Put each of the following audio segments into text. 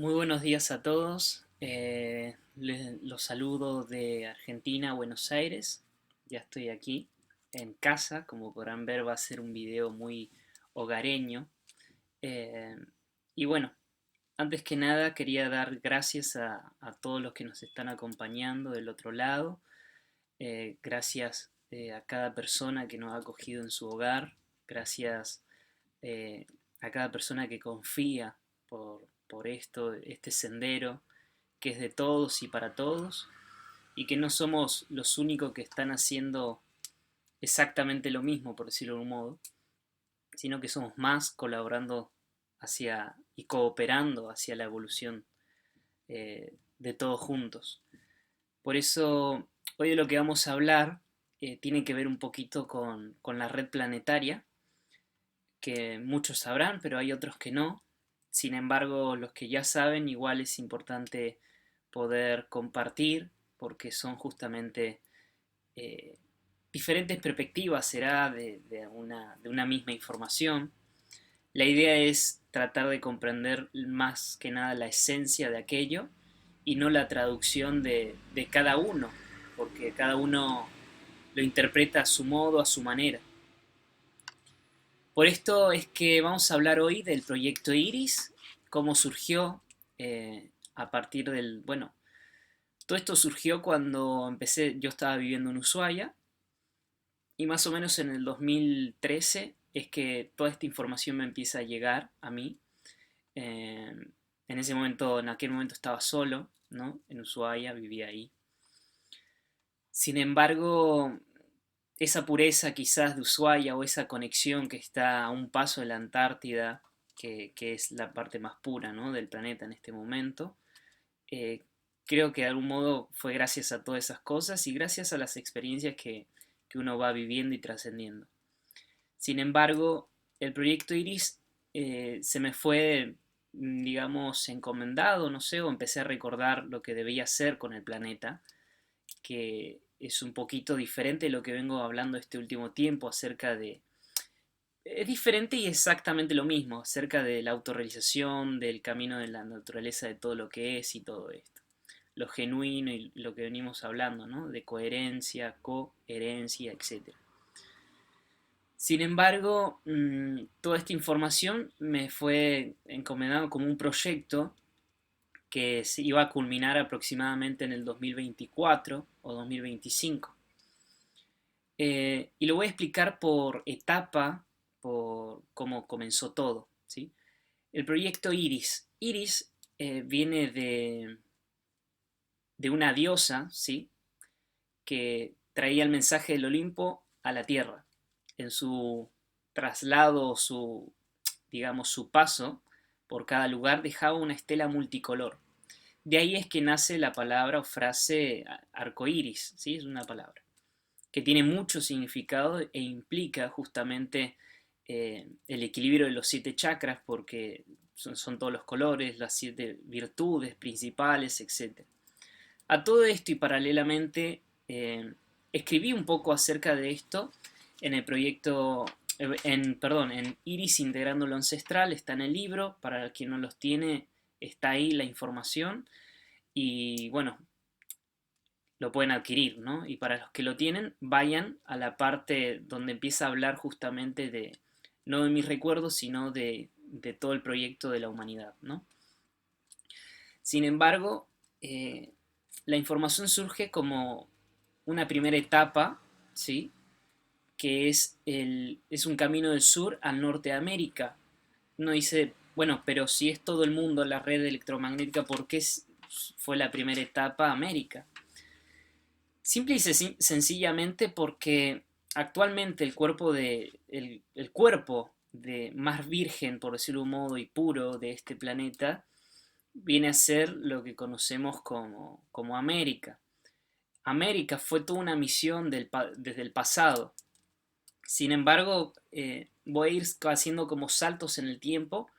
Muy buenos días a todos. Los saludo de Argentina, Buenos Aires. Ya estoy aquí en casa. Como podrán ver, va a ser un video muy hogareño. Eh, y bueno, antes que nada quería dar gracias a todos los que nos están acompañando del otro lado. Gracias a cada persona que nos ha acogido en su hogar. Gracias eh, a cada persona que confía por este sendero que es de todos y para todos, y que no somos los únicos que están haciendo exactamente lo mismo, por decirlo de un modo, sino que somos más colaborando hacia y cooperando hacia la evolución de todos juntos. Por eso, hoy de lo que vamos a hablar tiene que ver un poquito con la red planetaria, que muchos sabrán, pero hay otros que no. Sin embargo, los que ya saben, igual es importante poder compartir, porque son justamente eh, diferentes perspectivas, será de una misma información. La idea es tratar de comprender más que nada la esencia de aquello y no la traducción de cada uno, porque cada uno lo interpreta a su modo, a su manera. Por esto es que vamos a hablar hoy del proyecto Iris, cómo surgió a partir del, bueno, todo esto surgió cuando empecé, yo estaba viviendo en Ushuaia y más o menos en el 2013 es que toda esta información me empieza a llegar a mí. Eh, en ese momento, en aquel momento estaba solo, ¿no? En Ushuaia, vivía ahí. Sin embargo, esa pureza quizás de Ushuaia o esa conexión que está a un paso de la Antártida, que es la parte más pura, ¿no?, del planeta en este momento, eh, creo que de algún modo fue gracias a todas esas cosas y gracias a las experiencias que uno va viviendo y trascendiendo. Sin embargo, el proyecto Iris se me fue, digamos, encomendado, no sé, o empecé a recordar lo que debía hacer con el planeta, que es un poquito diferente de lo que vengo hablando este último tiempo acerca de... Es diferente y exactamente lo mismo, acerca de la autorrealización, del camino de la naturaleza de todo lo que es y todo esto. Lo genuino y lo que venimos hablando, ¿no? De coherencia, coherencia, etcétera. Sin embargo, toda esta información me fue encomendado como un proyecto que se iba a culminar aproximadamente en el 2024 o 2025. Y lo voy a explicar por etapa, por cómo comenzó todo, ¿sí? El proyecto Iris. Iris viene de una diosa, ¿sí?, que traía el mensaje del Olimpo a la Tierra. En su traslado, su, digamos, su paso por cada lugar dejaba una estela multicolor. De ahí es que nace la palabra o frase arcoíris, ¿sí? Es una palabra que tiene mucho significado e implica justamente el equilibrio de los 7 chakras, porque son todos los colores, las 7 virtudes principales, etc. A todo esto y paralelamente escribí un poco acerca de esto en el proyecto, perdón, en Iris Integrando lo Ancestral, está en el libro, para quien no los tiene, está ahí la información y bueno, lo pueden adquirir, ¿no? Y para los que lo tienen, vayan a la parte donde empieza a hablar justamente de, no de mis recuerdos, sino de todo el proyecto de la humanidad, ¿no? Sin embargo, la información surge como una primera etapa, ¿sí?, que es un camino del sur al norte de América. Uno dice, bueno, pero si es todo el mundo la red electromagnética, ¿por qué fue la primera etapa América? Simple y sencillamente porque actualmente el cuerpo de más virgen, por decirlo de un modo, y puro de este planeta, viene a ser lo que conocemos como América. América fue toda una misión desde el pasado. Sin embargo, voy a ir haciendo como saltos en el tiempo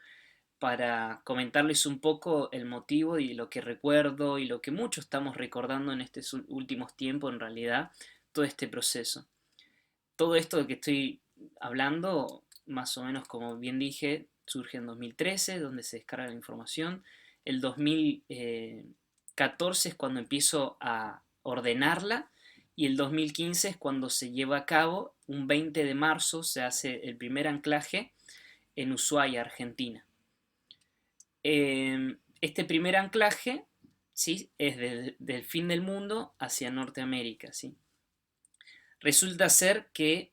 para comentarles un poco el motivo y lo que recuerdo y lo que muchos estamos recordando en estos últimos tiempos, en realidad, todo este proceso. Todo esto de que estoy hablando, más o menos como bien dije, surge en 2013, donde se descarga la información. el 2014 es cuando empiezo a ordenarla y el 2015 es cuando se lleva a cabo, un 20 de marzo se hace el primer anclaje en Ushuaia, Argentina. Este primer anclaje, ¿sí?, es del fin del mundo hacia Norteamérica, ¿sí? Resulta ser que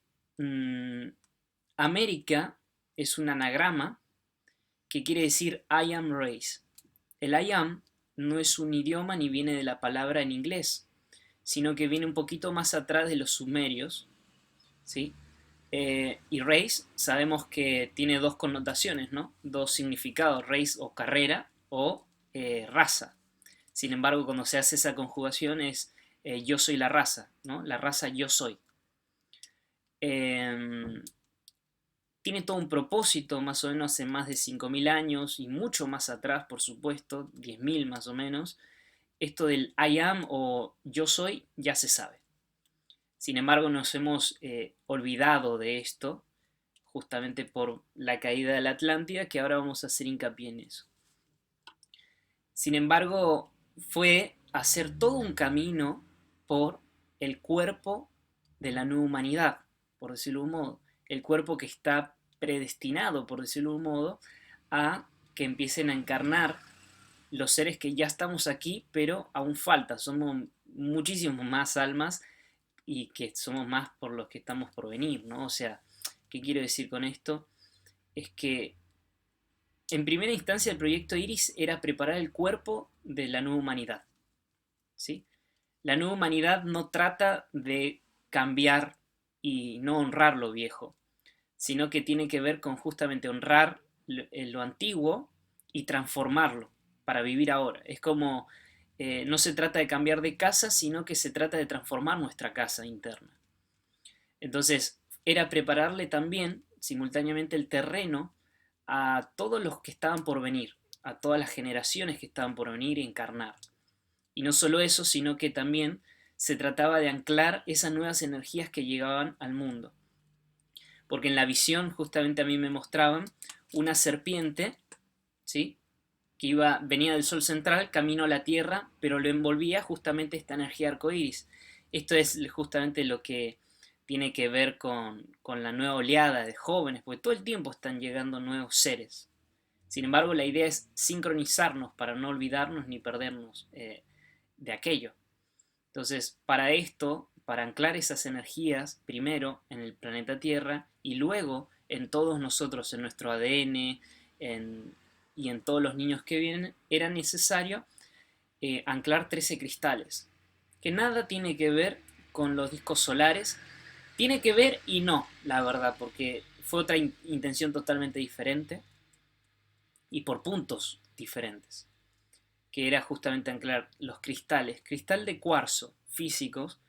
América es un anagrama que quiere decir I am race. El I am no es un idioma ni viene de la palabra en inglés, sino que viene un poquito más atrás de los sumerios, ¿sí? Y race sabemos que tiene dos connotaciones, ¿no? Dos significados, race o carrera o raza. Sin embargo, cuando se hace esa conjugación es yo soy la raza, ¿no? La raza yo soy. Tiene todo un propósito, más o menos hace más de 5.000 años y mucho más atrás, por supuesto, 10.000 más o menos. Esto del I am o yo soy ya se sabe. Sin embargo, nos hemos olvidado de esto justamente por la caída de la Atlántida, que ahora vamos a hacer hincapié en eso. Sin embargo, fue hacer todo un camino por el cuerpo de la nueva humanidad, por decirlo de un modo. El cuerpo que está predestinado, por decirlo de un modo, a que empiecen a encarnar los seres que ya estamos aquí, pero aún falta. Somos muchísimos más almas y que somos más por los que estamos por venir, ¿no? O sea, ¿qué quiero decir con esto? Es que en primera instancia el proyecto Iris era preparar el cuerpo de la nueva humanidad, ¿sí? La nueva humanidad no trata de cambiar y no honrar lo viejo, sino que tiene que ver con justamente honrar lo antiguo y transformarlo para vivir ahora. Es como, no se trata de cambiar de casa, sino que se trata de transformar nuestra casa interna. Entonces, era prepararle también simultáneamente el terreno a todos los que estaban por venir, a todas las generaciones que estaban por venir y encarnar. Y no solo eso, sino que también se trataba de anclar esas nuevas energías que llegaban al mundo. Porque en la visión justamente a mí me mostraban una serpiente, ¿sí?, que venía del sol central, camino a la Tierra, pero lo envolvía justamente esta energía arcoíris. Esto es justamente lo que tiene que ver con la nueva oleada de jóvenes, porque todo el tiempo están llegando nuevos seres. Sin embargo, la idea es sincronizarnos para no olvidarnos ni perdernos de aquello. Entonces, para esto, para anclar esas energías, primero en el planeta Tierra y luego en todos nosotros, en nuestro ADN, y en todos los niños que vienen, era necesario anclar 13 cristales, que nada tiene que ver con los discos solares. Tiene que ver y no, la verdad, porque fue otra intención totalmente diferente y por puntos diferentes, que era justamente anclar los cristales, cristal de cuarzo físicos.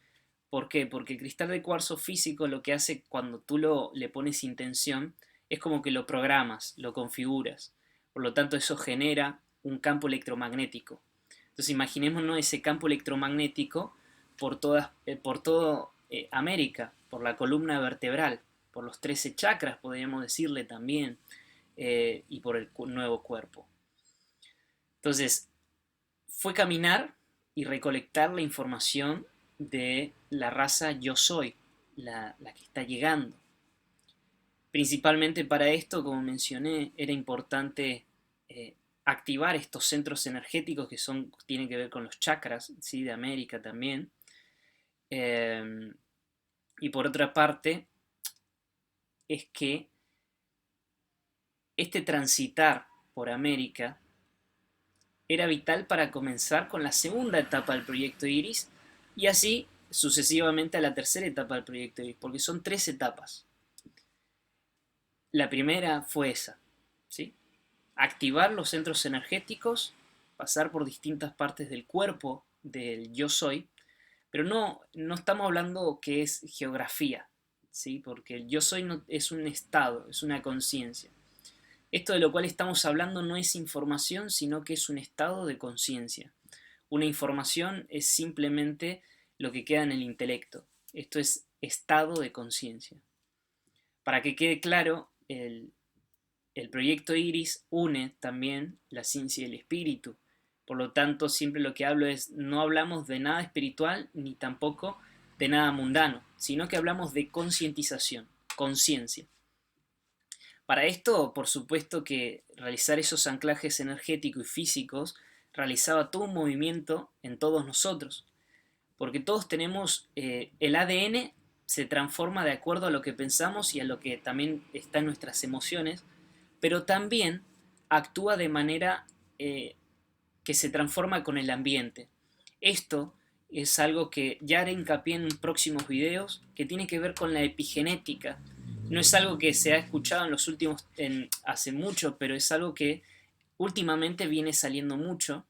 ¿Por qué? Porque el cristal de cuarzo físico lo que hace cuando tú le pones intención es como que lo programas, lo configuras. Por lo tanto, eso genera un campo electromagnético. Entonces, imaginémonos ese campo electromagnético por todo América, por la columna vertebral, por los 13 chakras, podríamos decirle también, y por el nuevo cuerpo. Entonces, fue caminar y recolectar la información de la raza yo soy, la que está llegando. Principalmente para esto, como mencioné, era importante activar estos centros energéticos que tienen que ver con los chakras, ¿sí?, de América también. Y por otra parte, es que este transitar por América era vital para comenzar con la segunda etapa del proyecto Iris y así sucesivamente a la tercera etapa del proyecto Iris, porque son 3 etapas. La primera fue esa, ¿sí? Activar los centros energéticos, pasar por distintas partes del cuerpo del yo soy, pero no estamos hablando que es geografía, ¿sí? Porque el yo soy no, es un estado, es una conciencia. Esto de lo cual estamos hablando no es información, sino que es un estado de conciencia. Una información es simplemente lo que queda en el intelecto. Esto es estado de conciencia. Para que quede claro, El proyecto Iris une también la ciencia y el espíritu. Por lo tanto, siempre lo que hablo es, no hablamos de nada espiritual ni tampoco de nada mundano, sino que hablamos de concientización, conciencia. Para esto, por supuesto que realizar esos anclajes energéticos y físicos realizaba todo un movimiento en todos nosotros, porque todos tenemos el ADN se transforma de acuerdo a lo que pensamos y a lo que también está en nuestras emociones, pero también actúa de manera que se transforma con el ambiente. Esto es algo que ya haré hincapié en próximos videos, que tiene que ver con la epigenética. No es algo que se ha escuchado en los últimos, hace mucho, pero es algo que últimamente viene saliendo mucho,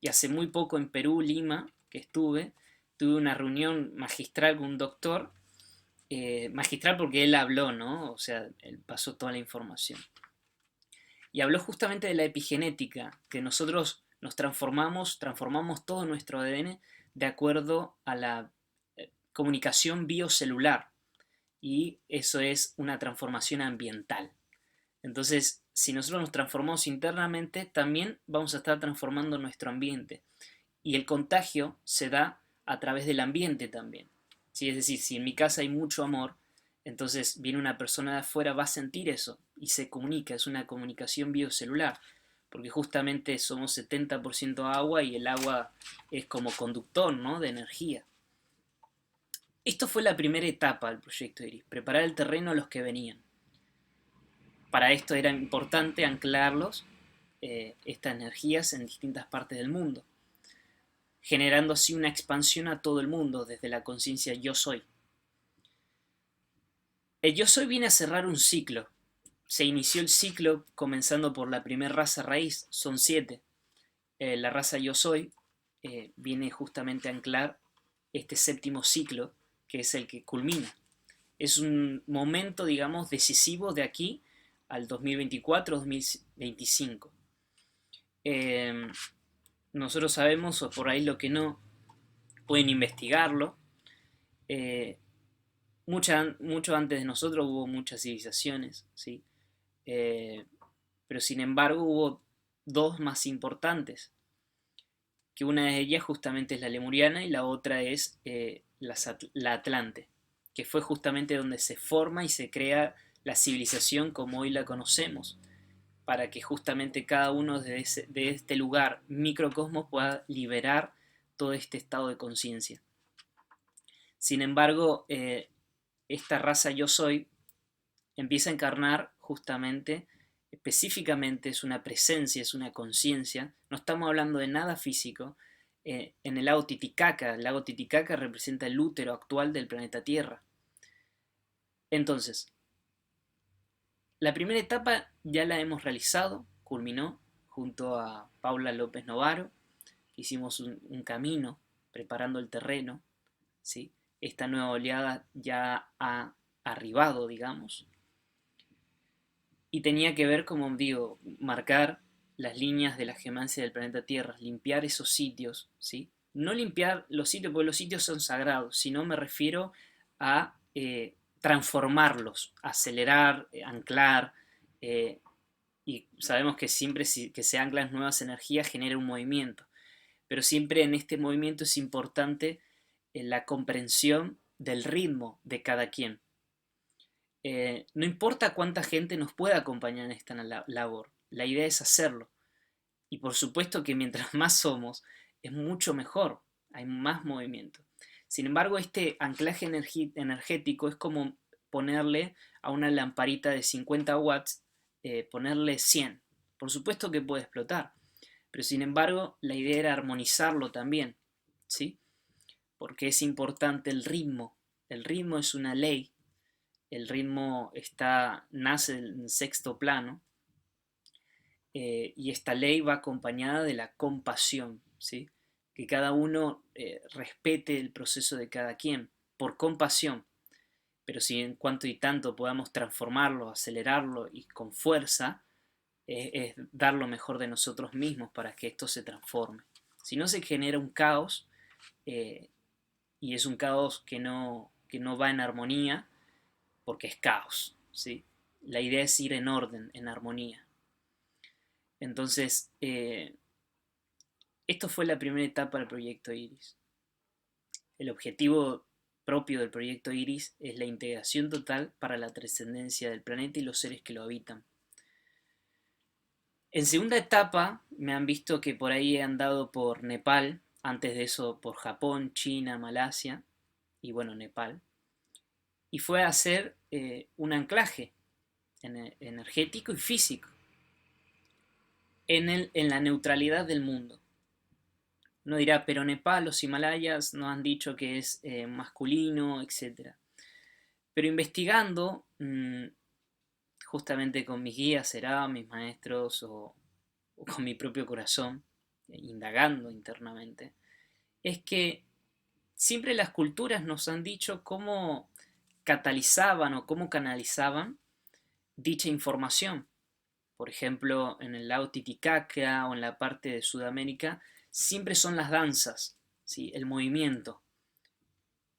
y hace muy poco en Perú, Lima, que tuve una reunión magistral con un doctor, magistral porque él habló, ¿no? O sea, él pasó toda la información. Y habló justamente de la epigenética, que nosotros nos transformamos todo nuestro ADN de acuerdo a la comunicación biocelular. Y eso es una transformación ambiental. Entonces, si nosotros nos transformamos internamente, también vamos a estar transformando nuestro ambiente. Y el contagio se da a través del ambiente también. ¿Sí? Es decir, si en mi casa hay mucho amor, entonces viene una persona de afuera, va a sentir eso y se comunica, es una comunicación biocelular, porque justamente somos 70% agua y el agua es como conductor, ¿no?, de energía. Esto fue la primera etapa del proyecto Iris, preparar el terreno a los que venían. Para esto era importante anclarlos, estas energías en distintas partes del mundo, generando así una expansión a todo el mundo desde la conciencia yo soy. El yo soy viene a cerrar un ciclo. Se inició el ciclo comenzando por la primera raza raíz, son 7. La raza yo soy viene justamente a anclar este séptimo ciclo, que es el que culmina. Es un momento, digamos, decisivo de aquí al 2024-2025. Nosotros sabemos, o por ahí lo que no, pueden investigarlo. Mucho antes de nosotros hubo muchas civilizaciones, ¿sí? Pero sin embargo hubo dos más importantes, que una de ellas justamente es la lemuriana y la otra es la Atlante, que fue justamente donde se forma y se crea la civilización como hoy la conocemos, para que justamente cada uno de este lugar microcosmos pueda liberar todo este estado de conciencia. Sin embargo, esta raza yo soy empieza a encarnar justamente, específicamente es una presencia, es una conciencia, no estamos hablando de nada físico, en el lago Titicaca representa el útero actual del planeta Tierra. Entonces, la primera etapa ya la hemos realizado, culminó junto a Paula López Novaro, hicimos un camino preparando el terreno, ¿sí? Esta nueva oleada ya ha arribado, digamos, y tenía que ver, como digo, marcar las líneas de la gemancia del planeta Tierra, limpiar esos sitios, ¿sí? No limpiar los sitios, porque los sitios son sagrados, sino me refiero a transformarlos, acelerar, anclar, y sabemos que siempre que se anclan nuevas energías genera un movimiento, pero siempre en este movimiento es importante la comprensión del ritmo de cada quien. No importa cuánta gente nos pueda acompañar en esta labor, la idea es hacerlo. Y por supuesto que mientras más somos, es mucho mejor, hay más movimiento. Sin embargo, este anclaje energético es como ponerle a una lamparita de 50 watts, ponerle 100. Por supuesto que puede explotar, pero sin embargo, la idea era armonizarlo también, ¿sí? Porque es importante el ritmo. El ritmo es una ley. El ritmo nace en sexto plano, y esta ley va acompañada de la compasión, ¿sí? Que cada uno respete el proceso de cada quien por compasión, pero si en cuanto y tanto podamos transformarlo, acelerarlo y con fuerza, es dar lo mejor de nosotros mismos para que esto se transforme. Si no, se genera un caos, y es un caos que no va en armonía porque es caos, ¿sí? La idea es ir en orden, en armonía. Entonces, esto fue la primera etapa del proyecto Iris. El objetivo propio del proyecto Iris es la integración total para la trascendencia del planeta y los seres que lo habitan. En segunda etapa me han visto que por ahí he andado por Nepal, antes de eso por Japón, China, Malasia y bueno, Nepal. Y fue a hacer un anclaje energético y físico en la neutralidad del mundo. Uno dirá, pero Nepal, los Himalayas nos han dicho que es masculino, etc. Pero investigando, justamente con mis guías, será, mis maestros o con mi propio corazón, indagando internamente, es que siempre las culturas nos han dicho cómo catalizaban o cómo canalizaban dicha información. Por ejemplo, en el lago Titicaca o en la parte de Sudamérica, siempre son las danzas, ¿sí? El movimiento.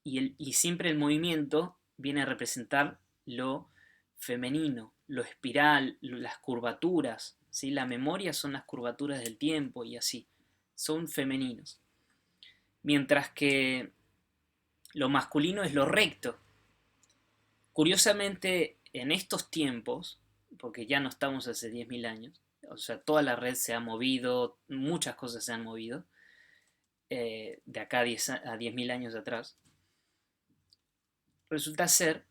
Y siempre el movimiento viene a representar lo femenino, lo espiral, las curvaturas, ¿sí? La memoria son las curvaturas del tiempo y así, son femeninos. Mientras que lo masculino es lo recto. Curiosamente, en estos tiempos, porque ya no estamos hace 10.000 años, o sea, toda la red se ha movido, muchas cosas se han movido, de acá a 10.000 años atrás, resulta ser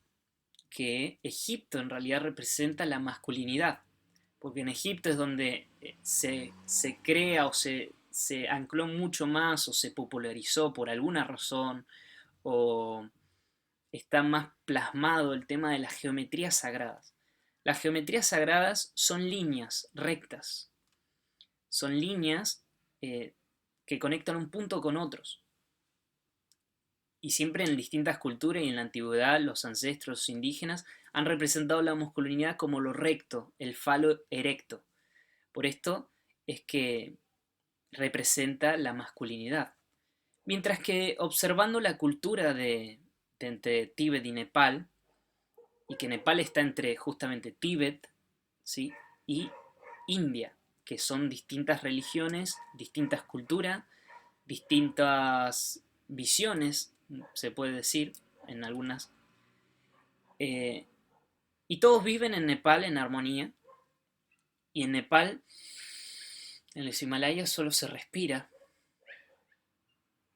que Egipto en realidad representa la masculinidad, porque en Egipto es donde se crea o se ancló mucho más o se popularizó por alguna razón o está más plasmado el tema de las geometrías sagradas. Las geometrías sagradas son líneas rectas, son líneas que conectan un punto con otros. Y siempre en distintas culturas y en la antigüedad los ancestros indígenas han representado la masculinidad como lo recto, el falo erecto. Por esto es que representa la masculinidad. Mientras que observando la cultura de entre Tíbet y Nepal, y que Nepal está entre justamente Tíbet, ¿sí? Y India, que son distintas religiones, distintas culturas, distintas visiones, se puede decir, en algunas. eh, y todos viven en Nepal en armonía. Y en Nepal, en los Himalayas, solo se respira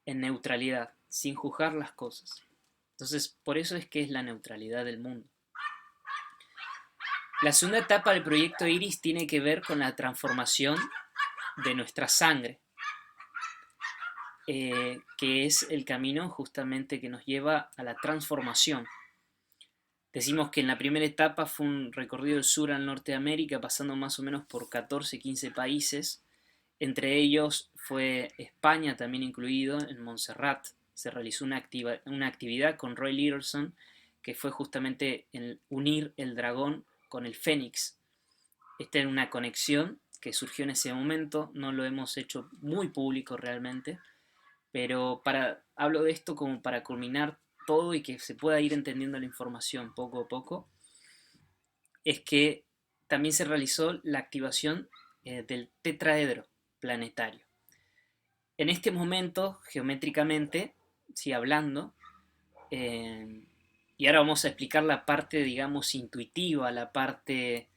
en neutralidad, sin juzgar las cosas. Entonces, por eso es que es la neutralidad del mundo. La segunda etapa del proyecto Iris tiene que ver con la transformación de nuestra sangre, que es el camino justamente que nos lleva a la transformación. Decimos que en la primera etapa fue un recorrido del sur al norte de América, pasando más o menos por 14, 15 países. Entre ellos fue España también incluido, en Montserrat. Se realizó una actividad con Roy Littleson, que fue justamente el unir el dragón con el fénix. Esta era una conexión que surgió en ese momento, no lo hemos hecho muy público realmente, pero hablo de esto como para culminar todo y que se pueda ir entendiendo la información poco a poco, es que también se realizó la activación del tetraedro planetario. En este momento, geométricamente, sí hablando, y ahora vamos a explicar la parte, digamos, intuitiva, la parte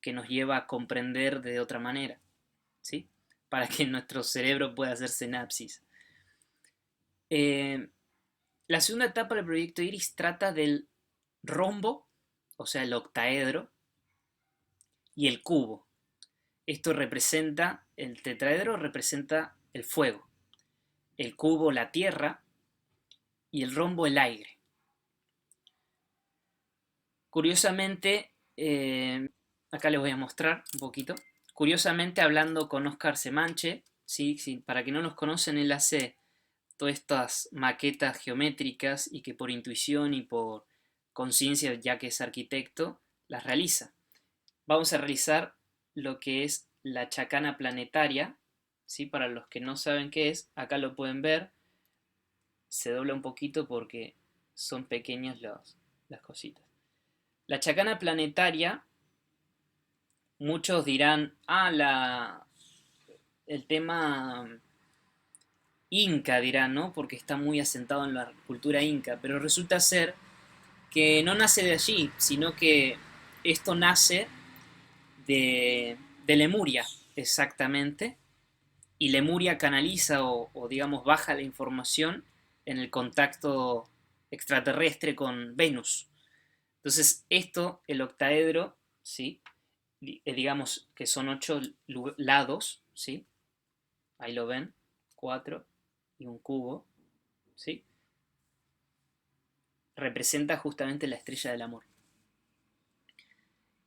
que nos lleva a comprender de otra manera, ¿sí? Para que nuestro cerebro pueda hacer sinapsis. La segunda etapa del proyecto Iris trata del rombo, o sea, el octaedro, y el cubo. Esto representa, el tetraedro representa el fuego, el cubo la tierra y el rombo el aire. Curiosamente, acá les voy a mostrar un poquito. Curiosamente, hablando con Oscar Semanche, ¿sí? Sí, para que no nos conocen, él hace todas estas maquetas geométricas y que por intuición y por conciencia, ya que es arquitecto, las realiza. Vamos a realizar lo que es la chacana planetaria, ¿sí? Para los que no saben qué es, acá lo pueden ver, se dobla un poquito porque son pequeñas las cositas. La chacana planetaria, muchos dirán, el tema inca dirán, ¿no? Porque está muy asentado en la cultura inca, pero resulta ser que no nace de allí, sino que esto nace de Lemuria, exactamente, y Lemuria canaliza o digamos baja la información en el contacto extraterrestre con Venus. Entonces esto, el octaedro, ¿sí? Digamos que son 8 lados, ¿sí? Ahí lo ven, 4 y un cubo, ¿sí? Representa justamente la estrella del amor.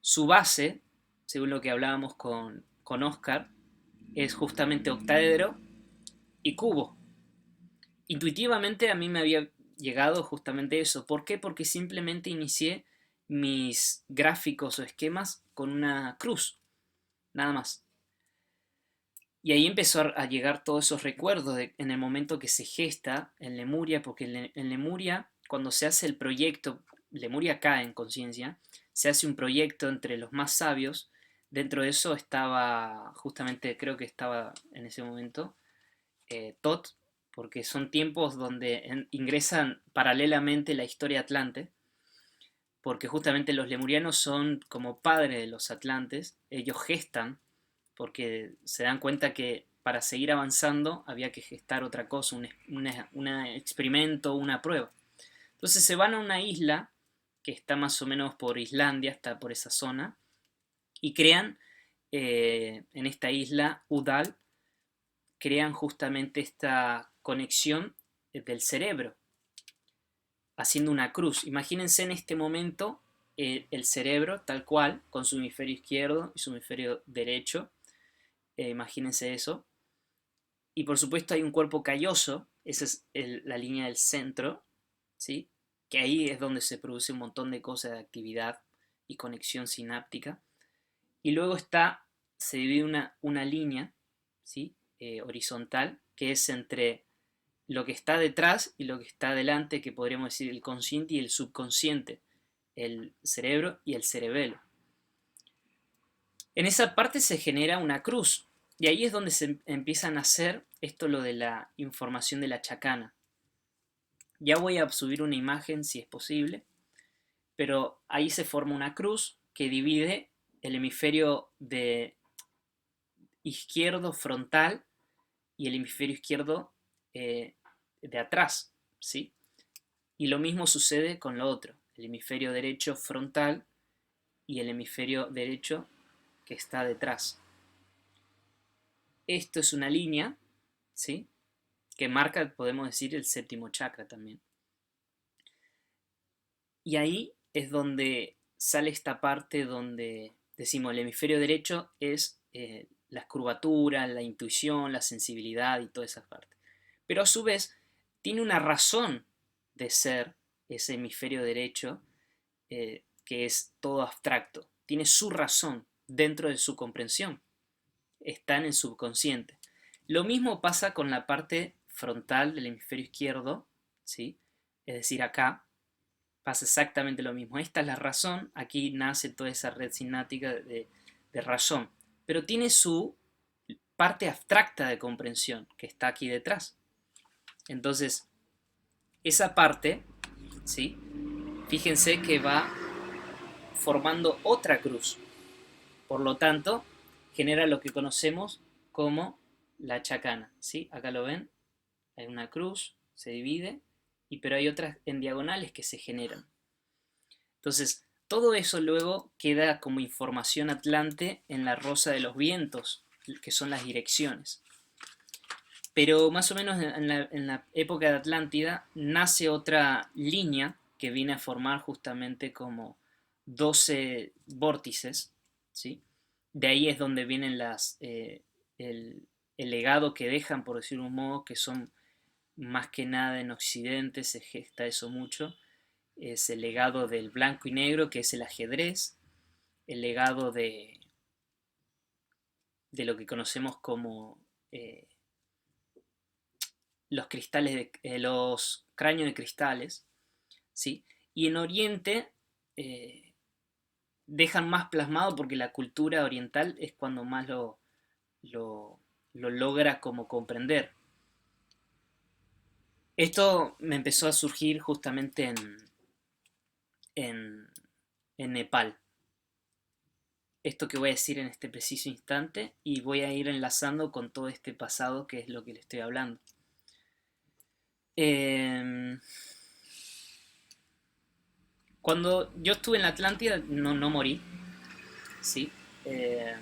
Su base, según lo que hablábamos con Oscar, es justamente octaedro y cubo. Intuitivamente a mí me había llegado justamente eso. ¿Por qué? Porque simplemente inicié mis gráficos o esquemas con una cruz, nada más. Y ahí empezó a llegar todos esos recuerdos en el momento que se gesta en Lemuria, porque en Lemuria, cuando se hace el proyecto, Lemuria cae en conciencia, se hace un proyecto entre los más sabios. Dentro de eso estaba, justamente creo que estaba en ese momento, Tot, porque son tiempos donde ingresan paralelamente la historia atlante, porque justamente los lemurianos son como padres de los atlantes, ellos gestan, porque se dan cuenta que para seguir avanzando había que gestar otra cosa, un experimento, una prueba. Entonces se van a una isla que está más o menos por Islandia, está por esa zona, y crean en esta isla Udal, crean justamente esta conexión del cerebro, haciendo una cruz. Imagínense en este momento el cerebro tal cual, con su hemisferio izquierdo y su hemisferio derecho. Imagínense eso. Y por supuesto hay un cuerpo calloso, esa es la línea del centro, ¿sí? Que ahí es donde se produce un montón de cosas de actividad y conexión sináptica. Y luego se divide una línea, ¿sí? Horizontal, que es entre lo que está detrás y lo que está delante, que podríamos decir el consciente y el subconsciente, el cerebro y el cerebelo. En esa parte se genera una cruz, y ahí es donde se empiezan a hacer esto lo de la información de la chacana. Ya voy a subir una imagen si es posible, pero ahí se forma una cruz que divide el hemisferio de izquierdo frontal y el hemisferio izquierdo de atrás, ¿sí? Y lo mismo sucede con lo otro, el hemisferio derecho frontal y el hemisferio derecho que está detrás. Esto es una línea, ¿sí? Que marca, podemos decir, el séptimo chakra también. Y ahí es donde sale esta parte donde decimos el hemisferio derecho es las curvaturas, la intuición, la sensibilidad y toda esa parte. Pero a su vez tiene una razón de ser ese hemisferio derecho que es todo abstracto. Tiene su razón dentro de su comprensión. Está en el subconsciente. Lo mismo pasa con la parte frontal del hemisferio izquierdo, ¿sí? Es decir, acá pasa exactamente lo mismo. Esta es la razón, aquí nace toda esa red sináptica de razón, pero tiene su parte abstracta de comprensión que está aquí detrás. Entonces, esa parte, ¿sí? Fíjense que va formando otra cruz. Por lo tanto, genera lo que conocemos como la chacana, ¿sí? Acá lo ven, hay una cruz, se divide, pero hay otras en diagonales que se generan. Entonces, todo eso luego queda como información atlante en la rosa de los vientos, que son las direcciones. Pero más o menos en la época de Atlántida nace otra línea que viene a formar justamente como 12 vórtices, ¿sí? De ahí es donde vienen el legado que dejan, por decir un modo, que son más que nada en Occidente, se gesta eso mucho, es el legado del blanco y negro, que es el ajedrez, el legado de lo que conocemos como los cristales, los cráneos de cristales, ¿sí? Y en Oriente dejan más plasmado porque la cultura oriental es cuando más lo, lo logra como comprender. Esto me empezó a surgir justamente en, en Nepal. Esto que voy a decir en este preciso instante y voy a ir enlazando con todo este pasado que es lo que le estoy hablando. Eh, Cuando yo estuve en la Atlántida no morí, ¿sí? Eh,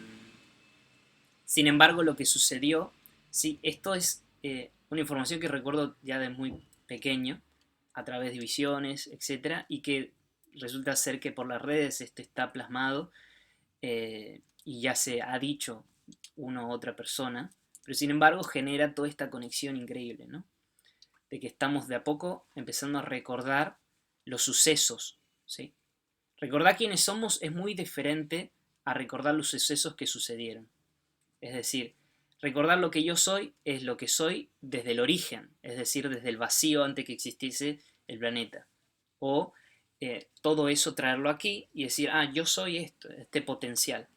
Sin embargo, lo que sucedió, sí, esto es una información que recuerdo ya de muy pequeño, a través de visiones, etcétera, y que resulta ser que por las redes este está plasmado y ya se ha dicho una u otra persona, pero sin embargo genera toda esta conexión increíble, ¿no? De que estamos de a poco empezando a recordar los sucesos, ¿sí? Recordar quiénes somos es muy diferente a recordar los sucesos que sucedieron. Es decir, recordar lo que yo soy es lo que soy desde el origen, es decir, desde el vacío antes que existiese el planeta. O todo eso traerlo aquí y decir, ah, yo soy esto, este potencial.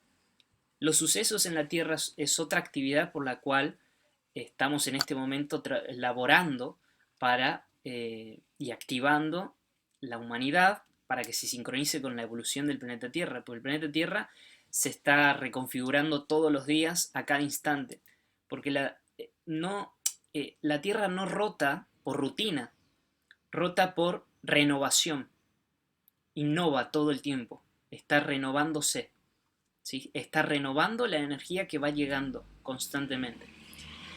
Los sucesos en la Tierra es otra actividad por la cual estamos en este momento laborando para y activando la humanidad para que se sincronice con la evolución del planeta Tierra, porque el planeta Tierra se está reconfigurando todos los días a cada instante, porque la Tierra no rota por rutina, rota por renovación, innova todo el tiempo, está renovándose, ¿sí? Está renovando la energía que va llegando constantemente.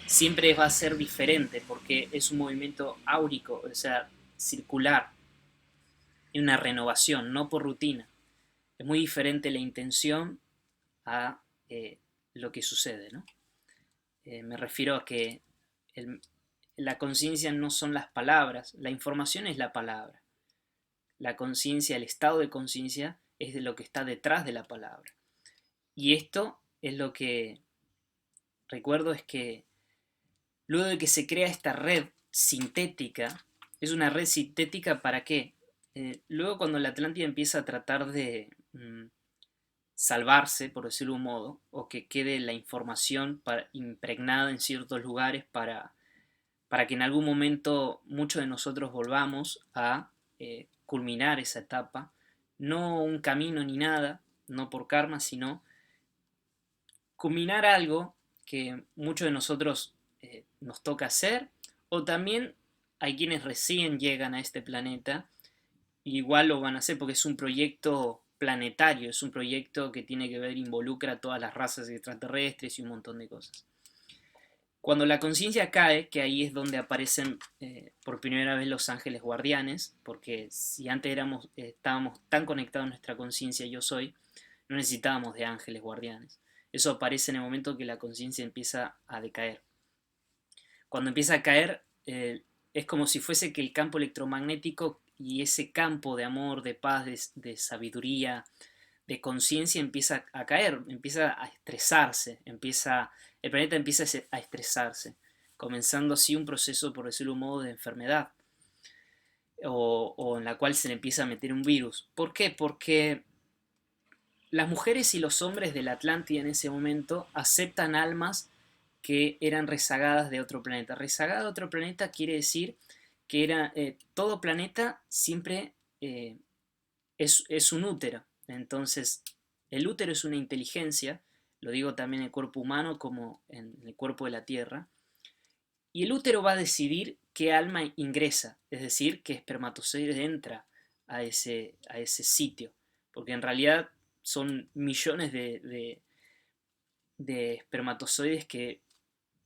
Siempre va a ser diferente porque es un movimiento áurico, o sea, circular, y una renovación, no por rutina. Es muy diferente la intención a lo que sucede, ¿no? Me refiero a que el- la conciencia no son las palabras, la información es la palabra. La conciencia, el estado de conciencia es de lo que está detrás de la palabra. Y esto es lo que recuerdo es que luego de que se crea esta red sintética, es una red sintética para qué? Luego cuando la Atlántida empieza a tratar de salvarse, por decirlo de un modo, o que quede la información impregnada en ciertos lugares para que en algún momento muchos de nosotros volvamos a culminar esa etapa, no un camino ni nada, no por karma, sino culminar algo que muchos de nosotros nos toca hacer, o también hay quienes recién llegan a este planeta, y igual lo van a hacer porque es un proyecto planetario, es un proyecto que tiene que ver, involucra a todas las razas extraterrestres y un montón de cosas. Cuando la conciencia cae, que ahí es donde aparecen por primera vez los ángeles guardianes, porque si antes estábamos tan conectados a nuestra conciencia yo soy, no necesitábamos de ángeles guardianes. Eso aparece en el momento que la conciencia empieza a decaer. Cuando empieza a caer, es como si fuese que el campo electromagnético y ese campo de amor, de paz, de sabiduría, de conciencia empieza a caer, empieza a estresarse, el planeta empieza a estresarse, comenzando así un proceso, por decirlo de un modo, de enfermedad, o en la cual se le empieza a meter un virus. ¿Por qué? Porque las mujeres y los hombres de la Atlántida en ese momento aceptan almas que eran rezagadas de otro planeta. Rezagada de otro planeta quiere decir que todo planeta siempre es un útero. Entonces, el útero es una inteligencia, lo digo también en el cuerpo humano como en el cuerpo de la Tierra, y el útero va a decidir qué alma ingresa, es decir, qué espermatozoide entra a ese sitio, porque en realidad son millones de espermatozoides que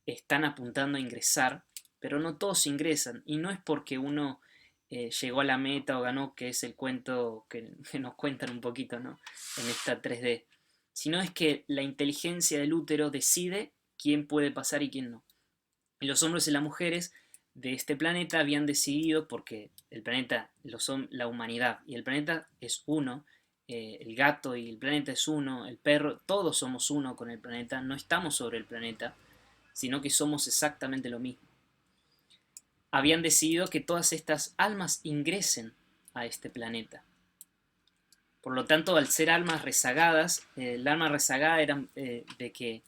están apuntando a ingresar, pero no todos ingresan, y no es porque uno llegó a la meta o ganó, que es el cuento que nos cuentan un poquito, ¿no? En esta 3D, sino es que la inteligencia del útero decide quién puede pasar y quién no. Y los hombres y las mujeres de este planeta habían decidido, porque el planeta, la humanidad y el planeta es uno, el gato y el planeta es uno, el perro, todos somos uno con el planeta, no estamos sobre el planeta, sino que somos exactamente lo mismo. Habían decidido que todas estas almas ingresen a este planeta. Por lo tanto, al ser almas rezagadas, el alma rezagada era de que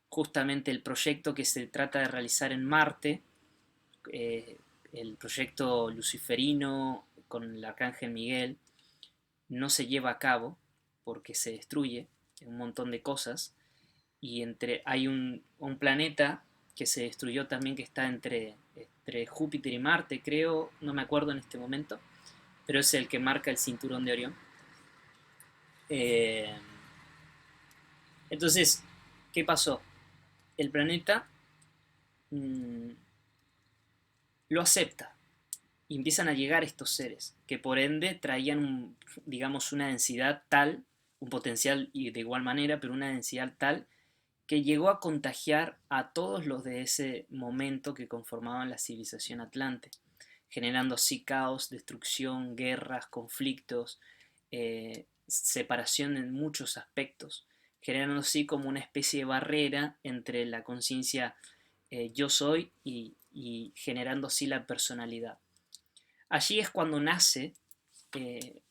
justamente el proyecto que se trata de realizar en Marte, eh, el proyecto luciferino con el arcángel Miguel, no se lleva a cabo porque se destruye un montón de cosas y hay un planeta que se destruyó también que está entre Júpiter y Marte, creo, no me acuerdo en este momento, pero es el que marca el cinturón de Orión. Eh, entonces, ¿qué pasó? El planeta mmm, lo acepta y empiezan a llegar estos seres que por ende traían, digamos, una densidad tal, un potencial y de igual manera, pero una densidad tal que llegó a contagiar a todos los de ese momento que conformaban la civilización atlante, generando así caos, destrucción, guerras, conflictos, separación en muchos aspectos, generando así como una especie de barrera entre la conciencia yo soy y generando así la personalidad. Allí es cuando nace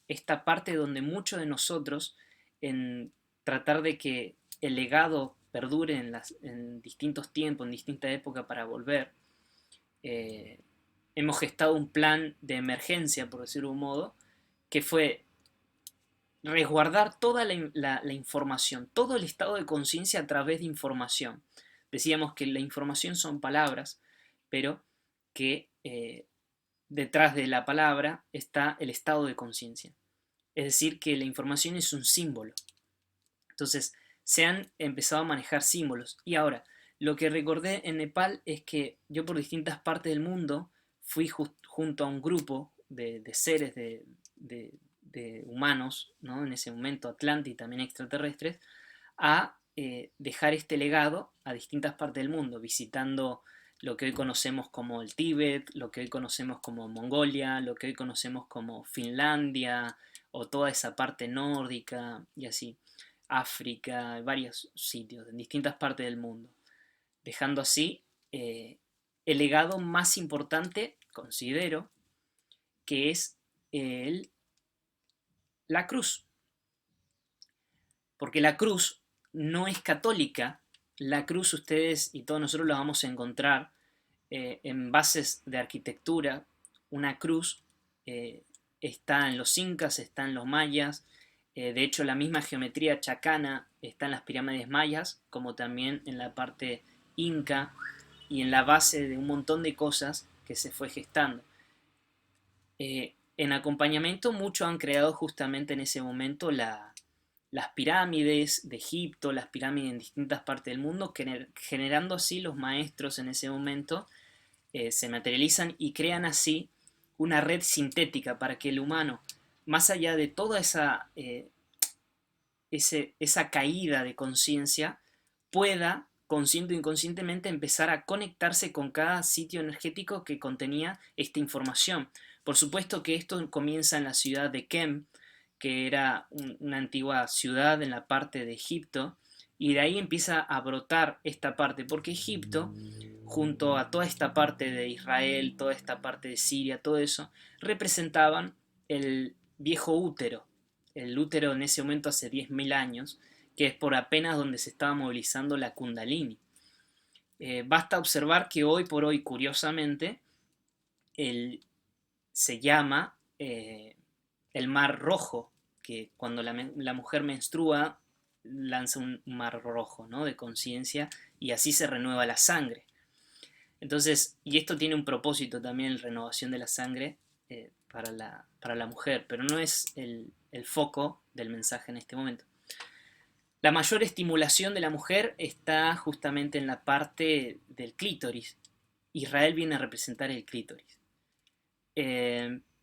esta parte donde muchos de nosotros, en tratar de que el legado perdure en distintos tiempos, en distinta época para volver, eh, hemos gestado un plan de emergencia, por decirlo de un modo, que fue resguardar toda la información, todo el estado de conciencia a través de información. Decíamos que la información son palabras, pero que detrás de la palabra está el estado de conciencia. Es decir, que la información es un símbolo. Entonces, se han empezado a manejar símbolos. Y ahora, lo que recordé en Nepal es que yo por distintas partes del mundo fui junto a un grupo de seres, de humanos, ¿no? En ese momento Atlante y también extraterrestres, a dejar este legado a distintas partes del mundo, visitando lo que hoy conocemos como el Tíbet, lo que hoy conocemos como Mongolia, lo que hoy conocemos como Finlandia, o toda esa parte nórdica y así, África, varios sitios, en distintas partes del mundo, dejando así el legado más importante, considero, que es el, la cruz, porque la cruz no es católica, la cruz ustedes y todos nosotros la vamos a encontrar en bases de arquitectura, una cruz está en los incas, está en los mayas, de hecho la misma geometría chacana está en las pirámides mayas, como también en la parte inca y en la base de un montón de cosas que se fue gestando. En acompañamiento muchos han creado justamente en ese momento las pirámides de Egipto, las pirámides en distintas partes del mundo, generando así los maestros en ese momento se materializan y crean así una red sintética para que el humano, más allá de toda esa caída de conciencia, pueda, consciente o inconscientemente, empezar a conectarse con cada sitio energético que contenía esta información. Por supuesto que esto comienza en la ciudad de Kem, que era una antigua ciudad en la parte de Egipto, y de ahí empieza a brotar esta parte, porque Egipto, junto a toda esta parte de Israel, toda esta parte de Siria, todo eso, representaban el viejo útero, el útero en ese momento hace 10.000 años, que es por apenas donde se estaba movilizando la Kundalini. Basta observar que hoy por hoy, curiosamente, se llama el mar rojo, que cuando la mujer menstrua lanza un mar rojo, ¿no? De conciencia y así se renueva la sangre. Entonces, y esto tiene un propósito también, renovación de la sangre para la mujer, pero no es el foco del mensaje en este momento. La mayor estimulación de la mujer está justamente en la parte del clítoris. Israel viene a representar el clítoris.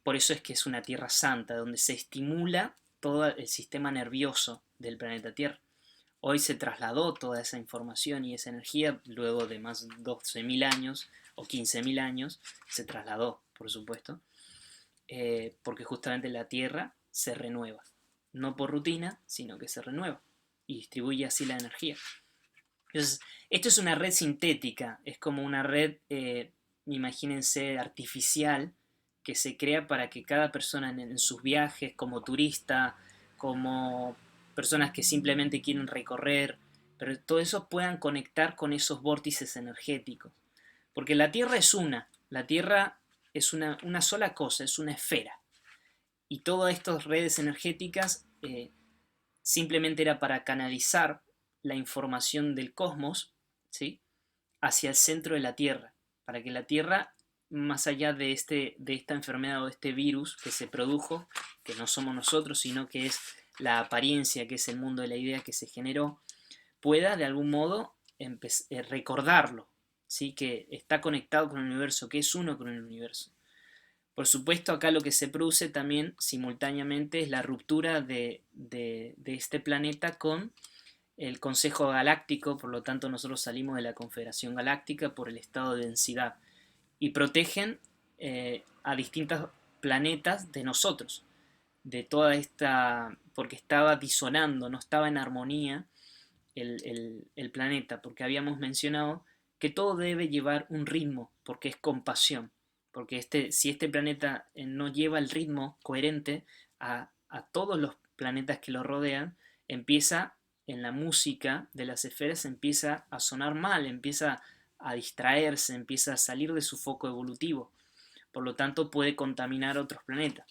Por eso es que es una tierra santa, donde se estimula todo el sistema nervioso del planeta Tierra. Hoy se trasladó toda esa información y esa energía, luego de más de 12.000 años o 15.000 años, se trasladó, por supuesto, porque justamente la Tierra se renueva, no por rutina, sino que se renueva y distribuye así la energía. Entonces, esto es una red sintética, es como una red, imagínense, artificial, que se crea para que cada persona en sus viajes, como turista, como personas que simplemente quieren recorrer, pero todo eso puedan conectar con esos vórtices energéticos. Porque la Tierra es la Tierra es una sola cosa, es una esfera. Y todas estas redes energéticas simplemente era para canalizar la información del cosmos, ¿sí?, hacia el centro de la Tierra, para que la Tierra, más allá de esta enfermedad o de este virus que se produjo, que no somos nosotros, sino que es la apariencia, que es el mundo de la idea que se generó, pueda de algún modo recordarlo, ¿sí?, que está conectado con el universo, que es uno con el universo. Por supuesto, acá lo que se produce también simultáneamente es la ruptura de este planeta con el Consejo Galáctico, por lo tanto nosotros salimos de la Confederación Galáctica por el estado de densidad y protegen a distintos planetas de nosotros, de toda esta, porque estaba disonando, no estaba en armonía el planeta, porque habíamos mencionado que todo debe llevar un ritmo, porque es compasión, porque si este planeta no lleva el ritmo coherente a todos los planetas que lo rodean, empieza en la música de las esferas, empieza a sonar mal, empieza a distraerse, empieza a salir de su foco evolutivo, por lo tanto puede contaminar a otros planetas.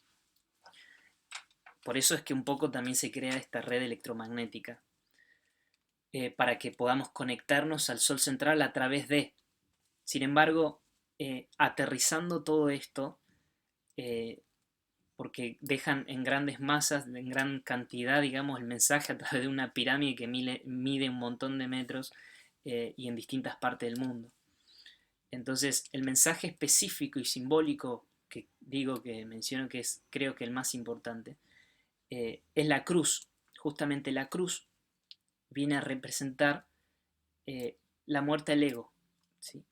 Por eso es que un poco también se crea esta red electromagnética, para que podamos conectarnos al Sol central a través de. Sin embargo, aterrizando todo esto, eh, porque dejan en grandes masas, en gran cantidad, digamos, el mensaje a través de una pirámide que mide un montón de metros y en distintas partes del mundo. Entonces, el mensaje específico y simbólico que digo, que menciono, que es creo que el más importante, es la cruz. Justamente la cruz viene a representar la muerte del ego, ¿sí?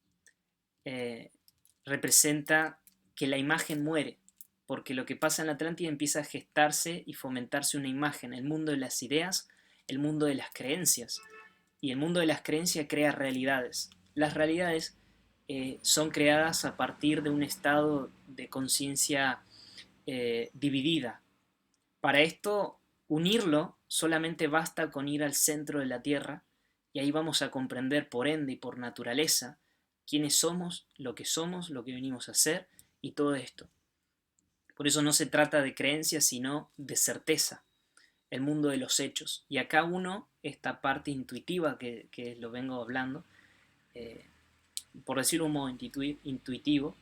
Representa que la imagen muere, porque lo que pasa en la Atlántida empieza a gestarse y fomentarse una imagen, el mundo de las ideas, el mundo de las creencias, y el mundo de las creencias crea realidades. Las realidades son creadas a partir de un estado de conciencia dividida. Para esto, unirlo solamente basta con ir al centro de la Tierra y ahí vamos a comprender por ende y por naturaleza quiénes somos, lo que venimos a hacer y todo esto. Por eso no se trata de creencia, sino de certeza, el mundo de los hechos. Y acá esta parte intuitiva que lo vengo hablando, eh, por decirlo de un modo intuitivo,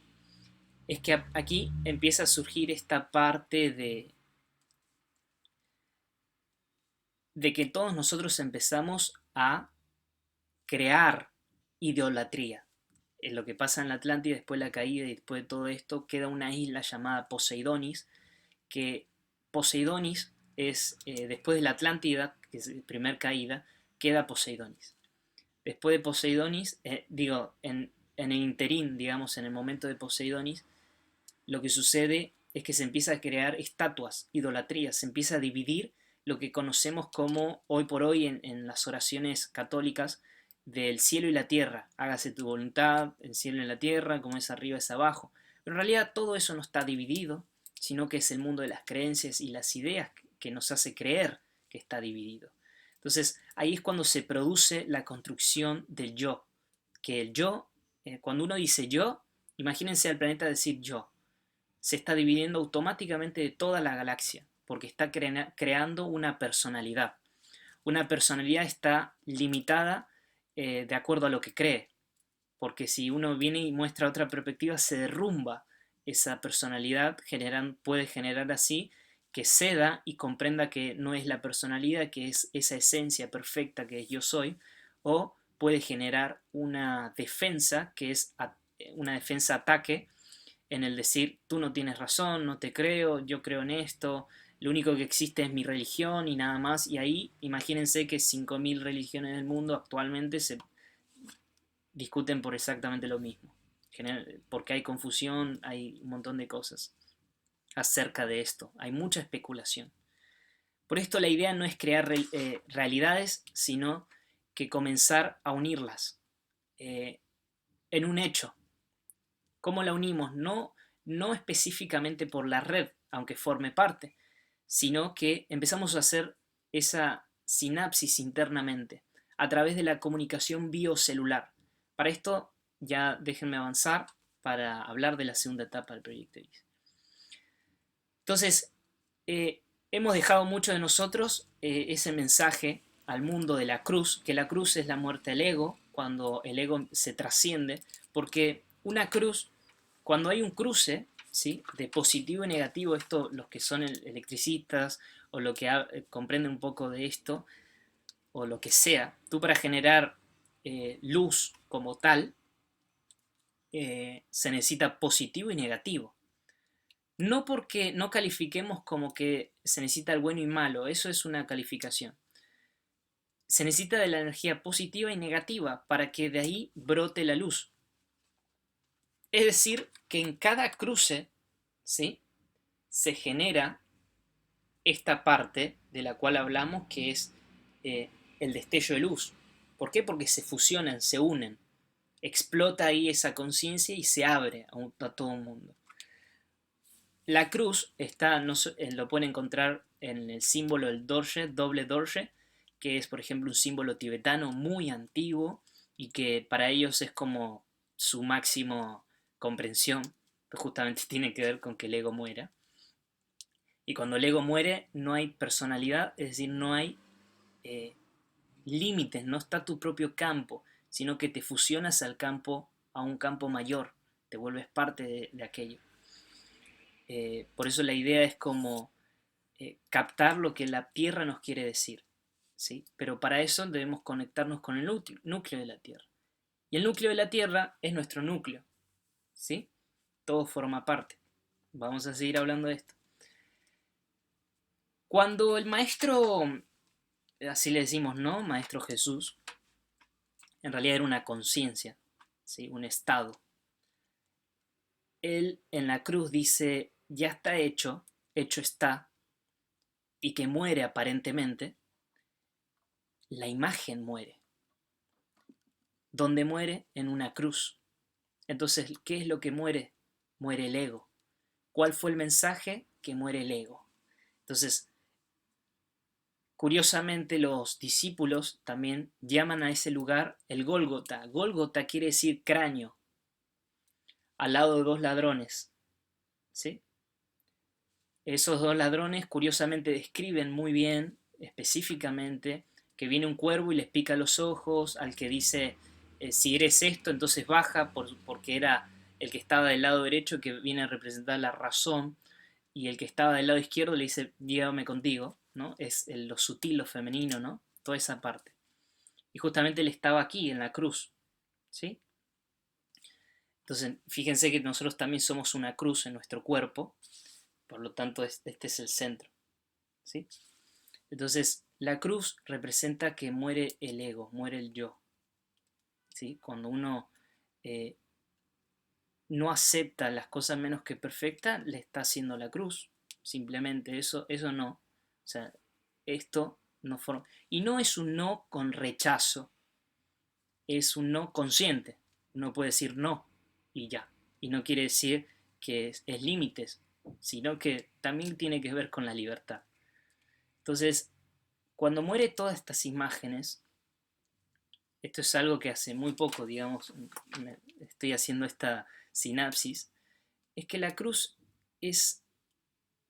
es que aquí empieza a surgir esta parte de que todos nosotros empezamos a crear idolatría. Es lo que pasa en la Atlántida, después de la caída y después de todo esto, queda una isla llamada Poseidonis, que Poseidonis es, después de la Atlántida, que es la primera caída, queda Poseidonis. Después de Poseidonis, en el interín, digamos, en el momento de Poseidonis, lo que sucede es que se empieza a crear estatuas, idolatrías, se empieza a dividir lo que conocemos como hoy por hoy en las oraciones católicas del cielo y la tierra. Hágase tu voluntad, el cielo y la tierra, como es arriba es abajo. Pero en realidad todo eso no está dividido, sino que es el mundo de las creencias y las ideas que nos hace creer que está dividido. Entonces ahí es cuando se produce la construcción del yo, que el yo, cuando uno dice yo, imagínense al planeta decir yo, se está dividiendo automáticamente de toda la galaxia, porque está creando una personalidad. Una personalidad está limitada de acuerdo a lo que cree, porque si uno viene y muestra otra perspectiva, se derrumba esa personalidad, puede generar así que ceda y comprenda que no es la personalidad, que es esa esencia perfecta que es yo soy, o puede generar una defensa, que es una defensa-ataque, en el decir, tú no tienes razón, no te creo, yo creo en esto, lo único que existe es mi religión y nada más, y ahí imagínense que 5.000 religiones del mundo actualmente se discuten por exactamente lo mismo, porque hay confusión, hay un montón de cosas acerca de esto, hay mucha especulación. Por esto la idea no es crear realidades, sino que comenzar a unirlas en un hecho. ¿Cómo la unimos? No específicamente por la red, aunque forme parte, sino que empezamos a hacer esa sinapsis internamente a través de la comunicación biocelular. Para esto, ya déjenme avanzar para hablar de la segunda etapa del proyecto Iris. Entonces, hemos dejado mucho de nosotros ese mensaje al mundo de la cruz, que la cruz es la muerte del ego, cuando el ego se trasciende, porque una cruz, cuando hay un cruce, ¿sí?, de positivo y negativo, esto los que son electricistas o lo que comprenden un poco de esto, o lo que sea, tú para generar luz como tal, se necesita positivo y negativo. No porque no califiquemos como que se necesita el bueno y malo, eso es una calificación. Se necesita de la energía positiva y negativa para que de ahí brote la luz. Es decir, que en cada cruce, ¿sí?, se genera esta parte de la cual hablamos, que es el destello de luz. ¿Por qué? Porque se fusionan, se unen. Explota ahí esa conciencia y se abre a todo el mundo. La cruz está, lo pueden encontrar en el símbolo del dorje, doble dorje, que es, por ejemplo, un símbolo tibetano muy antiguo y que para ellos es como su máximo comprensión, que justamente tiene que ver con que el ego muera. Y cuando el ego muere, no hay personalidad, es decir, no hay límites, no está tu propio campo, sino que te fusionas al campo, a un campo mayor, te vuelves parte de aquello. Por eso la idea es como captar lo que la Tierra nos quiere decir, ¿sí? Pero para eso debemos conectarnos con el núcleo de la Tierra. Y el núcleo de la Tierra es nuestro núcleo, ¿sí? Todo forma parte. Vamos a seguir hablando de esto. Cuando el maestro, así le decimos, ¿no?, Maestro Jesús, en realidad era una conciencia, ¿sí?, un estado. Él en la cruz dice, ya está hecho, hecho está, y que muere aparentemente, la imagen muere. ¿Dónde muere? En una cruz. Entonces, ¿qué es lo que muere? Muere el ego. ¿Cuál fue el mensaje? Que muere el ego. Entonces, curiosamente los discípulos también llaman a ese lugar el Gólgota. Gólgota quiere decir cráneo, al lado de dos ladrones, ¿sí? Esos dos ladrones curiosamente describen muy bien, específicamente, que viene un cuervo y les pica los ojos, al que dice, si eres esto, entonces baja, porque era el que estaba del lado derecho, que viene a representar la razón, y el que estaba del lado izquierdo le dice, llévame contigo, ¿no? Es lo sutil, lo femenino, ¿no? Toda esa parte. Y justamente él estaba aquí, en la cruz, ¿sí? Entonces, fíjense que nosotros también somos una cruz en nuestro cuerpo, por lo tanto, este es el centro, ¿sí? Entonces, la cruz representa que muere el ego, muere el yo, ¿sí? Cuando uno no acepta las cosas menos que perfectas, le está haciendo la cruz, simplemente eso no. O sea, esto no forma. Y no es un no con rechazo, es un no consciente. Uno puede decir no y ya. Y no quiere decir que es límites, sino que también tiene que ver con la libertad. Entonces, cuando muere todas estas imágenes, esto es algo que hace muy poco, digamos, estoy haciendo esta sinapsis, es que la cruz es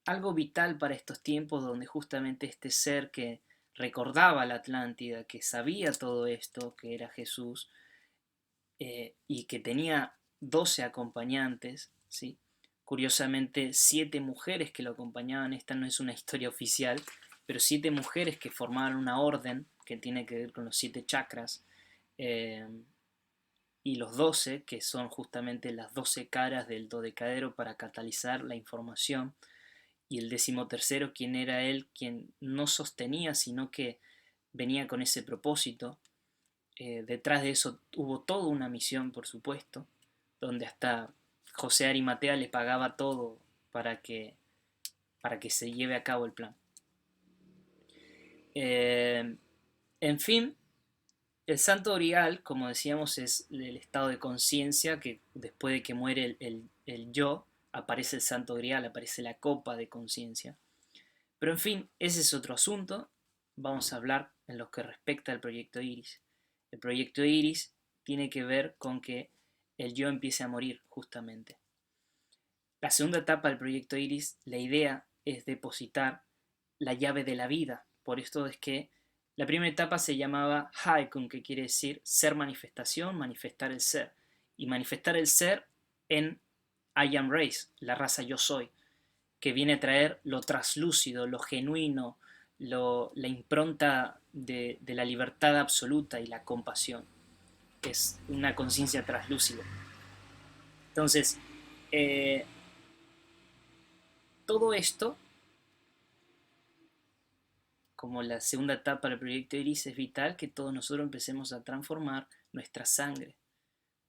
algo vital para estos tiempos donde justamente este ser que recordaba la Atlántida, que sabía todo esto, que era Jesús, y que tenía 12 acompañantes, ¿sí? Curiosamente, 7 mujeres que lo acompañaban, esta no es una historia oficial, pero 7 mujeres que formaban una orden que tiene que ver con los 7 chakras, eh, y los 12, que son justamente las 12 caras del dodecadero para catalizar la información, y el 13º, quien era él, quien no sostenía, sino que venía con ese propósito. Detrás de eso hubo toda una misión, por supuesto, donde hasta José Arimatea le pagaba todo para que, para que se lleve a cabo el plan. En fin, el Santo Grial, como decíamos, es el estado de conciencia que después de que muere el yo, aparece el Santo Grial, aparece la copa de conciencia. Pero en fin, ese es otro asunto. Vamos a hablar en lo que respecta al proyecto Iris. El proyecto Iris tiene que ver con que el yo empiece a morir, justamente. La segunda etapa del proyecto Iris, la idea es depositar la llave de la vida. Por esto es que la primera etapa se llamaba Haikun, que quiere decir ser manifestación, manifestar el ser. Y manifestar el ser en I am race, la raza yo soy, que viene a traer lo traslúcido, lo genuino, la impronta de la libertad absoluta y la compasión. Es una conciencia traslúcida. Entonces, eh, todo esto, como la segunda etapa del proyecto Iris, es vital que todos nosotros empecemos a transformar nuestra sangre,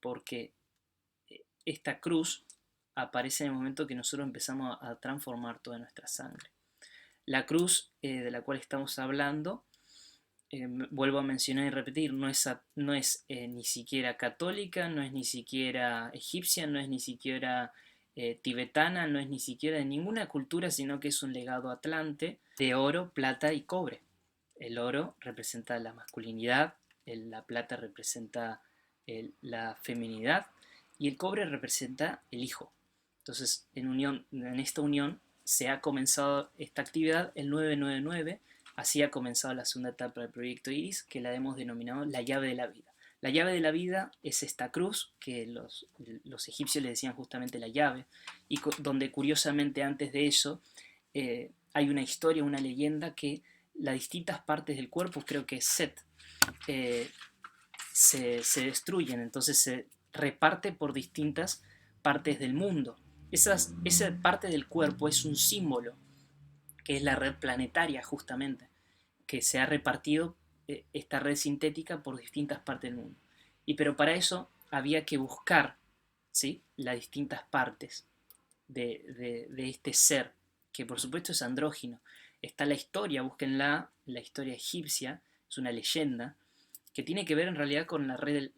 porque esta cruz aparece en el momento que nosotros empezamos a transformar toda nuestra sangre. La cruz de la cual estamos hablando, vuelvo a mencionar y repetir, no es ni siquiera católica, no es ni siquiera egipcia, no es ni siquiera tibetana, no es ni siquiera de ninguna cultura, sino que es un legado atlante de oro, plata y cobre. El oro representa la masculinidad, la plata representa la feminidad y el cobre representa el hijo. Entonces, en esta unión se ha comenzado esta actividad el 999, así ha comenzado la segunda etapa del proyecto Iris, que la hemos denominado la llave de la vida. La llave de la vida es esta cruz, que los egipcios le decían justamente la llave, y donde curiosamente antes de eso hay una historia, una leyenda que las distintas partes del cuerpo, creo que es Set, eh, se destruyen, entonces se reparte por distintas partes del mundo. Esa parte del cuerpo es un símbolo, que es la red planetaria justamente, que se ha repartido esta red sintética por distintas partes del mundo. Pero para eso había que buscar, ¿sí?, las distintas partes de este ser, que por supuesto es andrógino. Está la historia, búsquenla, la historia egipcia, es una leyenda, que tiene que ver en realidad con la red.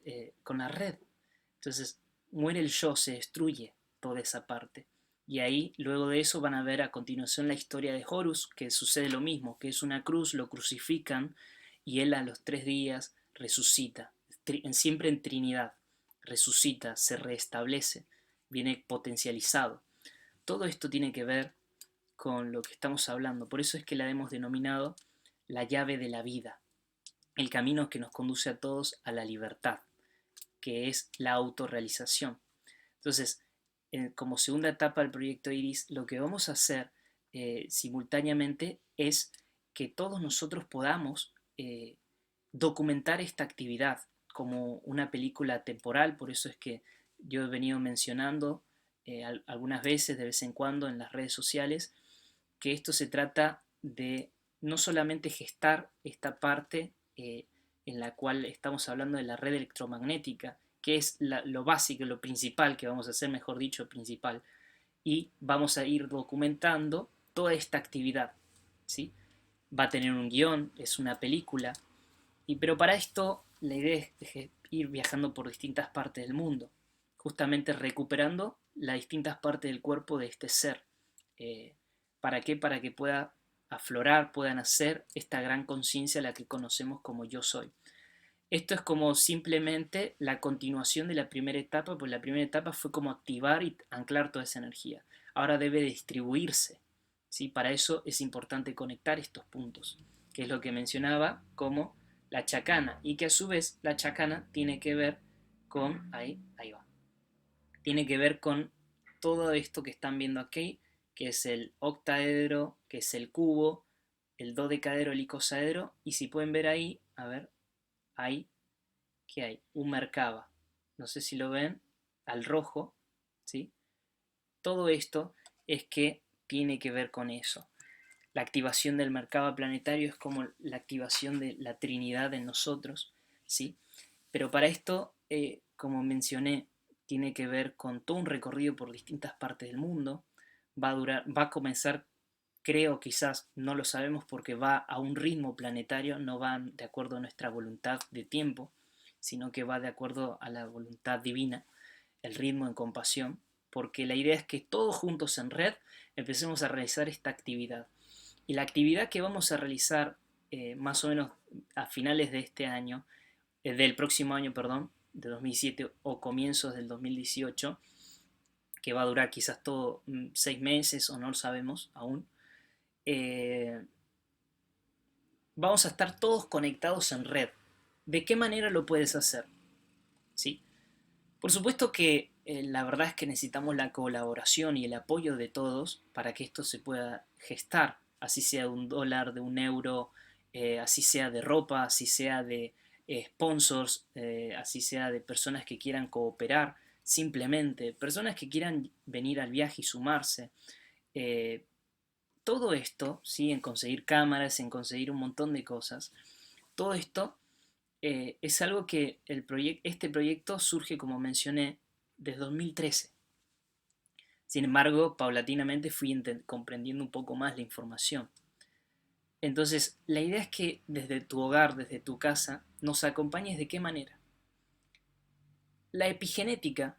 Entonces, muere el yo, se destruye toda esa parte. Y ahí, luego de eso, van a ver a continuación la historia de Horus, que sucede lo mismo, que es una cruz, lo crucifican y él a los 3 días resucita, siempre en Trinidad, resucita, se restablece, viene potencializado. Todo esto tiene que ver con lo que estamos hablando, por eso es que la hemos denominado la llave de la vida, el camino que nos conduce a todos a la libertad, que es la autorrealización. Entonces, como segunda etapa del proyecto Iris, lo que vamos a hacer simultáneamente es que todos nosotros podamos documentar esta actividad como una película temporal. Por eso es que yo he venido mencionando algunas veces, de vez en cuando, en las redes sociales, que esto se trata de no solamente gestar esta parte en la cual estamos hablando de la red electromagnética, que es lo básico, lo principal que vamos a hacer, mejor dicho, principal, y vamos a ir documentando toda esta actividad, ¿sí? Va a tener un guión, es una película, pero para esto la idea es ir viajando por distintas partes del mundo, justamente recuperando las distintas partes del cuerpo de este ser. ¿Para qué? Para que pueda aflorar, pueda nacer esta gran conciencia a la que conocemos como yo soy. Esto es como simplemente la continuación de la primera etapa, pues la primera etapa fue como activar y anclar toda esa energía. Ahora debe distribuirse, ¿sí? Para eso es importante conectar estos puntos, que es lo que mencionaba como la chacana, y que a su vez la chacana tiene que ver con, ahí va, tiene que ver con todo esto que están viendo aquí, que es el octaedro, que es el cubo, el dodecaedro, el icosaedro, y si pueden ver ahí, a ver, ahí, ¿qué hay? Un Merkaba. No sé si lo ven, al rojo, ¿sí? Todo esto es que tiene que ver con eso. La activación del Merkaba planetario es como la activación de la Trinidad en nosotros, ¿sí? Pero para esto, como mencioné, tiene que ver con todo un recorrido por distintas partes del mundo. Va a comenzar, creo, quizás, no lo sabemos porque va a un ritmo planetario, no va de acuerdo a nuestra voluntad de tiempo, sino que va de acuerdo a la voluntad divina, el ritmo en compasión, porque la idea es que todos juntos en red empecemos a realizar esta actividad. Y la actividad que vamos a realizar más o menos a finales de este año, del próximo año, perdón, de 2007 o comienzos del 2018, que va a durar quizás todo 6 meses o no lo sabemos aún, eh, vamos a estar todos conectados en red. ¿De qué manera lo puedes hacer? ¿Sí? Por supuesto que la verdad es que necesitamos la colaboración y el apoyo de todos para que esto se pueda gestar, así sea de $1, de €1, así sea de ropa, así sea de sponsors, así sea de personas que quieran cooperar, simplemente, personas que quieran venir al viaje y sumarse. Eh, Todo esto, ¿sí? En conseguir cámaras, en conseguir un montón de cosas, todo esto es algo que este proyecto surge, como mencioné, desde 2013. Sin embargo, paulatinamente fui comprendiendo un poco más la información. Entonces, la idea es que desde tu hogar, desde tu casa, nos acompañes de qué manera. La epigenética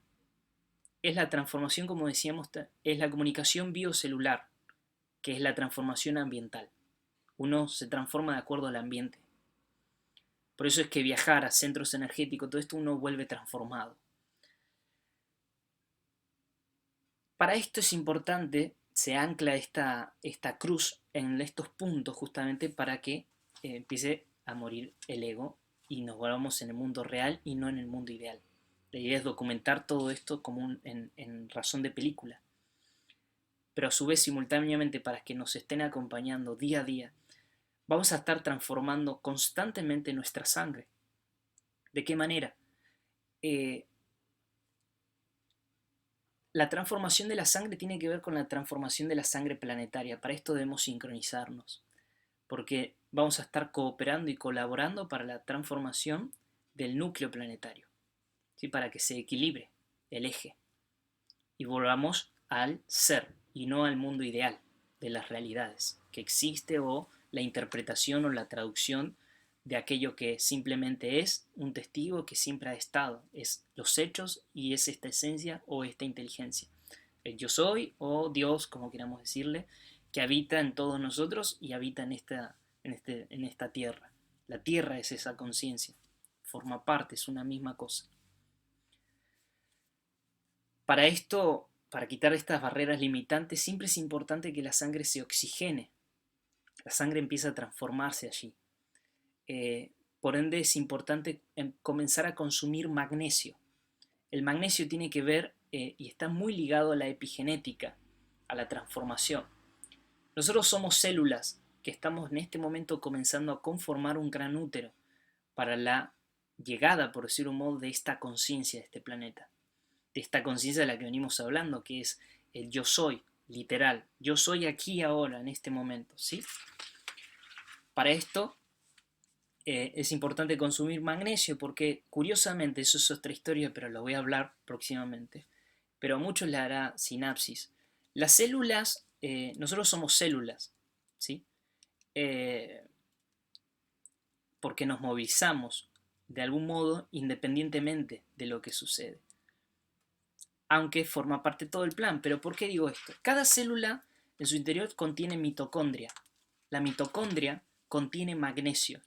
es la transformación, como decíamos, es la comunicación biocelular, que es la transformación ambiental. Uno se transforma de acuerdo al ambiente. Por eso es que viajar a centros energéticos, todo esto uno vuelve transformado. Para esto es importante, se ancla esta cruz en estos puntos justamente para que empiece a morir el ego y nos volvamos en el mundo real y no en el mundo ideal. La idea es documentar todo esto como en razón de película. Pero a su vez, simultáneamente, para que nos estén acompañando día a día, vamos a estar transformando constantemente nuestra sangre. ¿De qué manera? Eh, La transformación de la sangre tiene que ver con la transformación de la sangre planetaria. Para esto debemos sincronizarnos, porque vamos a estar cooperando y colaborando para la transformación del núcleo planetario, ¿sí? Para que se equilibre el eje y volvamos al ser y no al mundo ideal de las realidades que existe o la interpretación o la traducción de aquello que simplemente es un testigo que siempre ha estado, es los hechos y es esta esencia o esta inteligencia, el yo soy o Dios, como queramos decirle, que habita en todos nosotros y habita en esta tierra. La tierra es esa conciencia, forma parte, es una misma cosa. Para esto, para quitar estas barreras limitantes, siempre es importante que la sangre se oxigene, la sangre empieza a transformarse allí. Por ende es importante comenzar a consumir magnesio. El magnesio tiene que ver y está muy ligado a la epigenética, a la transformación. Nosotros somos células que estamos en este momento comenzando a conformar un gran útero para la llegada, por decir un modo, de esta conciencia de este planeta, de esta conciencia de la que venimos hablando, que es el yo soy, literal. Yo soy aquí ahora, en este momento, ¿sí? Para esto es importante consumir magnesio porque, curiosamente, eso es otra historia, pero lo voy a hablar próximamente, pero a muchos le hará sinapsis. Las células, nosotros somos células, ¿sí? Eh, porque nos movilizamos de algún modo independientemente de lo que sucede. Aunque forma parte de todo el plan. ¿Pero por qué digo esto? Cada célula en su interior contiene mitocondria. La mitocondria contiene magnesio.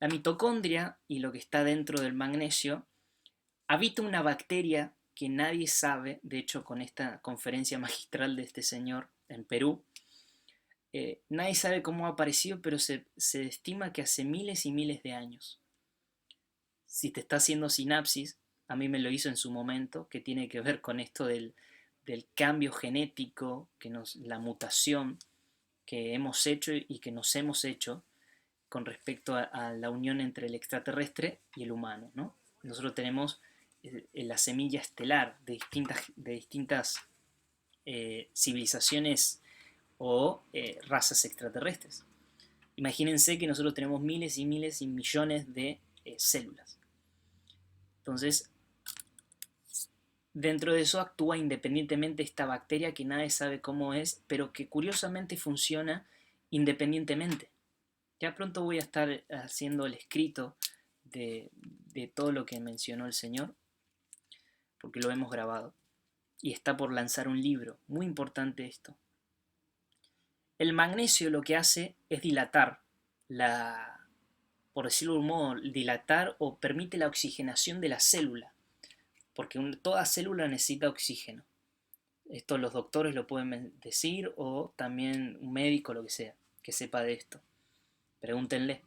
La mitocondria y lo que está dentro del magnesio habita una bacteria que nadie sabe, de hecho con esta conferencia magistral de este señor en Perú, nadie sabe cómo ha aparecido, pero se estima que hace miles y miles de años. Si te está haciendo sinapsis, a mí me lo hizo en su momento, que tiene que ver con esto del cambio genético, la mutación que hemos hecho y que nos hemos hecho con respecto a la unión entre el extraterrestre y el humano, ¿no? Nosotros tenemos la semilla estelar de distintas civilizaciones o razas extraterrestres. Imagínense que nosotros tenemos miles y miles y millones de células. Entonces, dentro de eso actúa independientemente esta bacteria que nadie sabe cómo es, pero que curiosamente funciona independientemente. Ya pronto voy a estar haciendo el escrito de todo lo que mencionó el Señor, porque lo hemos grabado. Y está por lanzar un libro, muy importante esto. El magnesio lo que hace es dilatar por decirlo de un modo, dilatar o permite la oxigenación de la célula, porque toda célula necesita oxígeno. Esto los doctores lo pueden decir o también un médico, lo que sea, que sepa de esto. Pregúntenle.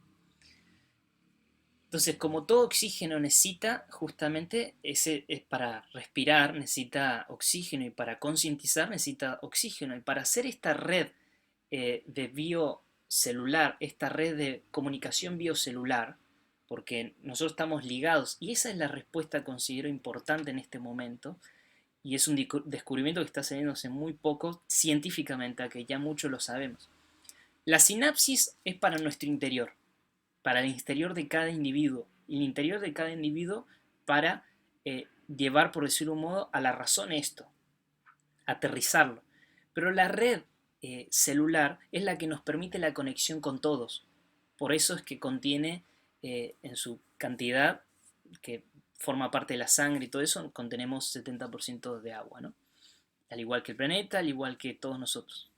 Entonces, como todo oxígeno necesita, justamente, es para respirar necesita oxígeno y para concientizar necesita oxígeno. Y para hacer esta red de biocelular, esta red de comunicación biocelular, porque nosotros estamos ligados, y esa es la respuesta que considero importante en este momento, y es un descubrimiento que está saliéndose muy poco científicamente, a que ya mucho lo sabemos. La sinapsis es para nuestro interior, para el interior de cada individuo, y el interior de cada individuo para llevar, por decirlo de un modo, a la razón esto, aterrizarlo. Pero la red celular es la que nos permite la conexión con todos. Por eso es que contiene en su cantidad, que forma parte de la sangre y todo eso, contenemos 70% de agua, ¿no? Al igual que el planeta, al igual que todos nosotros.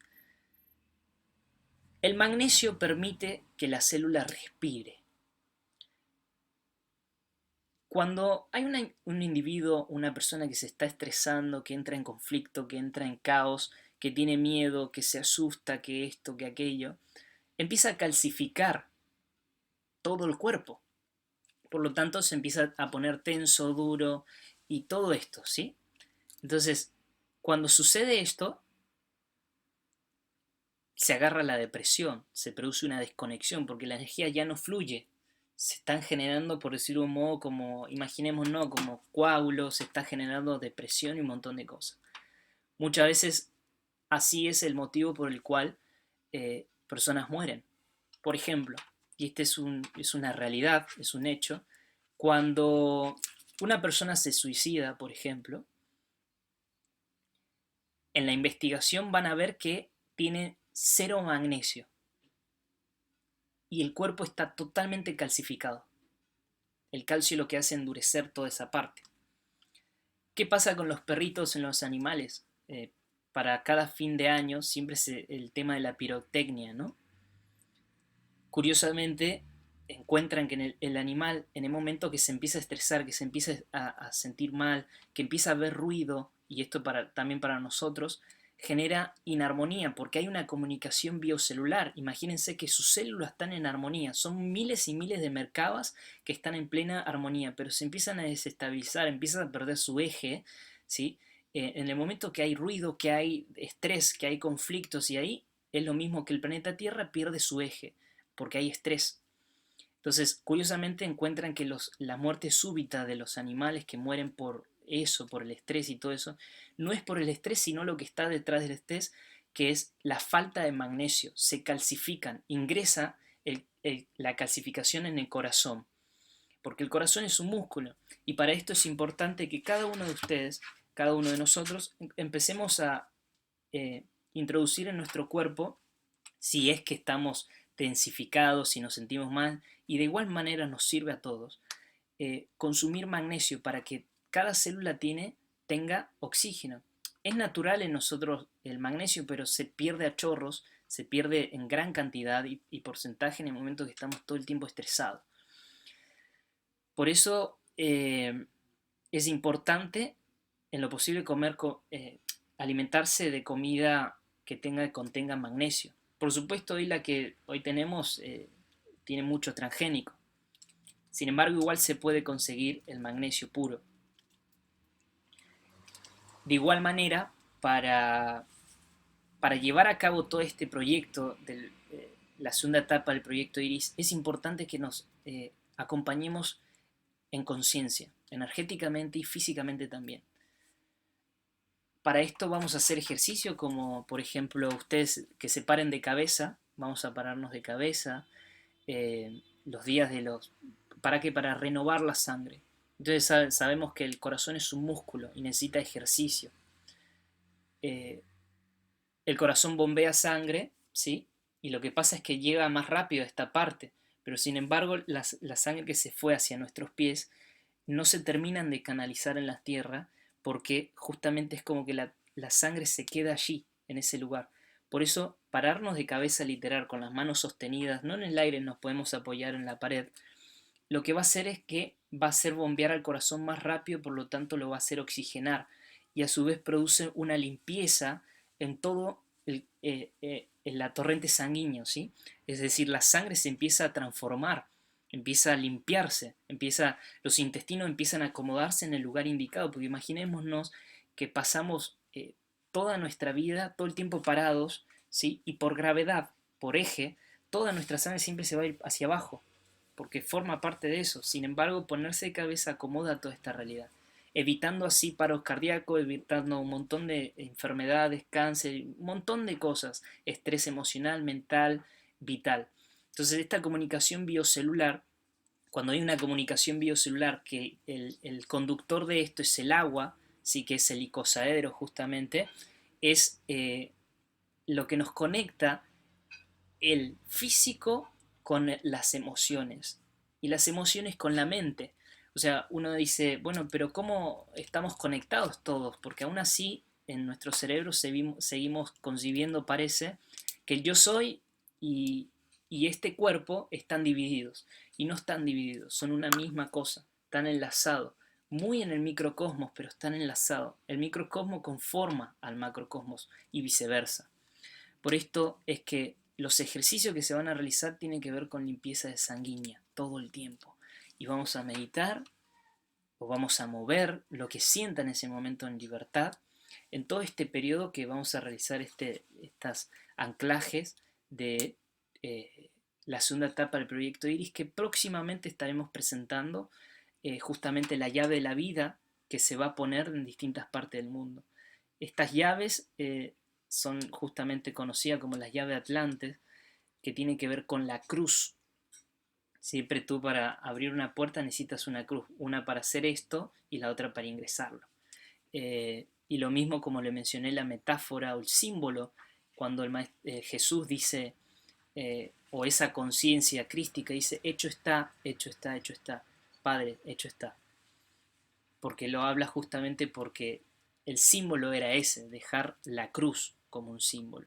El magnesio permite que la célula respire. Cuando hay un individuo, una persona que se está estresando, que entra en conflicto, que entra en caos, que tiene miedo, que se asusta, que esto, que aquello, empieza a calcificar todo el cuerpo. Por lo tanto, se empieza a poner tenso, duro y todo esto, ¿sí? Entonces, cuando sucede esto, se agarra la depresión, se produce una desconexión porque la energía ya no fluye. Se están generando, por decirlo de un modo, como, imaginémonos, como coágulos, se está generando depresión y un montón de cosas. Muchas veces así es el motivo por el cual personas mueren. Por ejemplo, y este es una realidad, es un hecho, cuando una persona se suicida, por ejemplo, en la investigación van a ver que tiene cero magnesio y el cuerpo está totalmente calcificado. El calcio lo que hace es endurecer toda esa parte. ¿Qué pasa con los perritos en los animales? Para cada fin de año siempre es el tema de la pirotecnia, ¿no? Curiosamente, encuentran que el animal, en el momento que se empieza a estresar, que se empieza a sentir mal, que empieza a ver ruido, y esto también para nosotros, genera inarmonía, porque hay una comunicación biocelular. Imagínense que sus células están en armonía, son miles y miles de mercabas que están en plena armonía, pero se empiezan a desestabilizar, empiezan a perder su eje, ¿sí? En el momento que hay ruido, que hay estrés, que hay conflictos, y ahí es lo mismo que el planeta Tierra pierde su eje porque hay estrés. Entonces, curiosamente encuentran que la muerte súbita de los animales que mueren por eso, por el estrés y todo eso, no es por el estrés, sino lo que está detrás del estrés, que es la falta de magnesio. Se calcifican, ingresa la calcificación en el corazón, porque el corazón es un músculo. Y para esto es importante que cada uno de ustedes, cada uno de nosotros, empecemos a introducir en nuestro cuerpo, si es que estamos tensificados, si nos sentimos mal, y de igual manera nos sirve a todos, consumir magnesio para que cada célula tenga oxígeno. Es natural en nosotros el magnesio, pero se pierde a chorros, se pierde en gran cantidad y porcentaje en el momento que estamos todo el tiempo estresados. Por eso es importante en lo posible alimentarse de comida que contenga magnesio. Por supuesto, hoy la que hoy tenemos tiene mucho transgénico. Sin embargo, igual se puede conseguir el magnesio puro. De igual manera, para llevar a cabo todo este proyecto, la segunda etapa del proyecto IRIS, es importante que nos acompañemos en conciencia, energéticamente y físicamente también. Para esto vamos a hacer ejercicio como, por ejemplo, ustedes que se paren de cabeza, vamos a pararnos de cabeza, los días ¿para qué? Para renovar la sangre. Entonces sabemos que el corazón es un músculo y necesita ejercicio. El corazón bombea sangre, ¿sí? Y lo que pasa es que llega más rápido a esta parte, pero sin embargo la sangre que se fue hacia nuestros pies no se terminan de canalizar en la tierra porque justamente es como que la sangre se queda allí, en ese lugar. Por eso pararnos de cabeza literal con las manos sostenidas, no en el aire, nos podemos apoyar en la pared, lo que va a hacer es que va a hacer bombear al corazón más rápido, por lo tanto lo va a hacer oxigenar y a su vez produce una limpieza en todo en la torrente sanguíneo, ¿sí? Es decir, la sangre se empieza a transformar, empieza a limpiarse, los intestinos empiezan a acomodarse en el lugar indicado, porque imaginémonos que pasamos toda nuestra vida, todo el tiempo parados, ¿sí? Y por gravedad, por eje, toda nuestra sangre siempre se va a ir hacia abajo, porque forma parte de eso. Sin embargo, ponerse de cabeza acomoda toda esta realidad, evitando así paros cardíacos, evitando un montón de enfermedades, cáncer, un montón de cosas, estrés emocional, mental, vital. Entonces, esta comunicación biocelular, cuando hay una comunicación biocelular que el conductor de esto es el agua, sí que es el icosaedro justamente, es lo que nos conecta el físico con las emociones y las emociones con la mente. O sea, uno dice, bueno, pero ¿cómo estamos conectados todos? Porque aún así en nuestro cerebro seguimos concibiendo, parece, que el yo soy y este cuerpo están divididos. Y no están divididos, son una misma cosa, están enlazados. Muy en el microcosmos, pero están enlazados. El microcosmos conforma al macrocosmos y viceversa. Por esto es que los ejercicios que se van a realizar tienen que ver con limpieza de sanguínea todo el tiempo. Y vamos a meditar o vamos a mover lo que sienta en ese momento en libertad en todo este periodo que vamos a realizar estos anclajes de la segunda etapa del proyecto Iris, que próximamente estaremos presentando justamente la llave de la vida que se va a poner en distintas partes del mundo. Estas llaves son justamente conocidas como las llaves Atlantes, que tienen que ver con la cruz. Siempre tú para abrir una puerta necesitas una cruz, una para hacer esto y la otra para ingresarlo. Y lo mismo como le mencioné la metáfora o el símbolo, cuando Jesús dice, o esa conciencia crística dice, hecho está, hecho está, hecho está, Padre, hecho está. Porque lo habla justamente porque el símbolo era ese, dejar la cruz como un símbolo.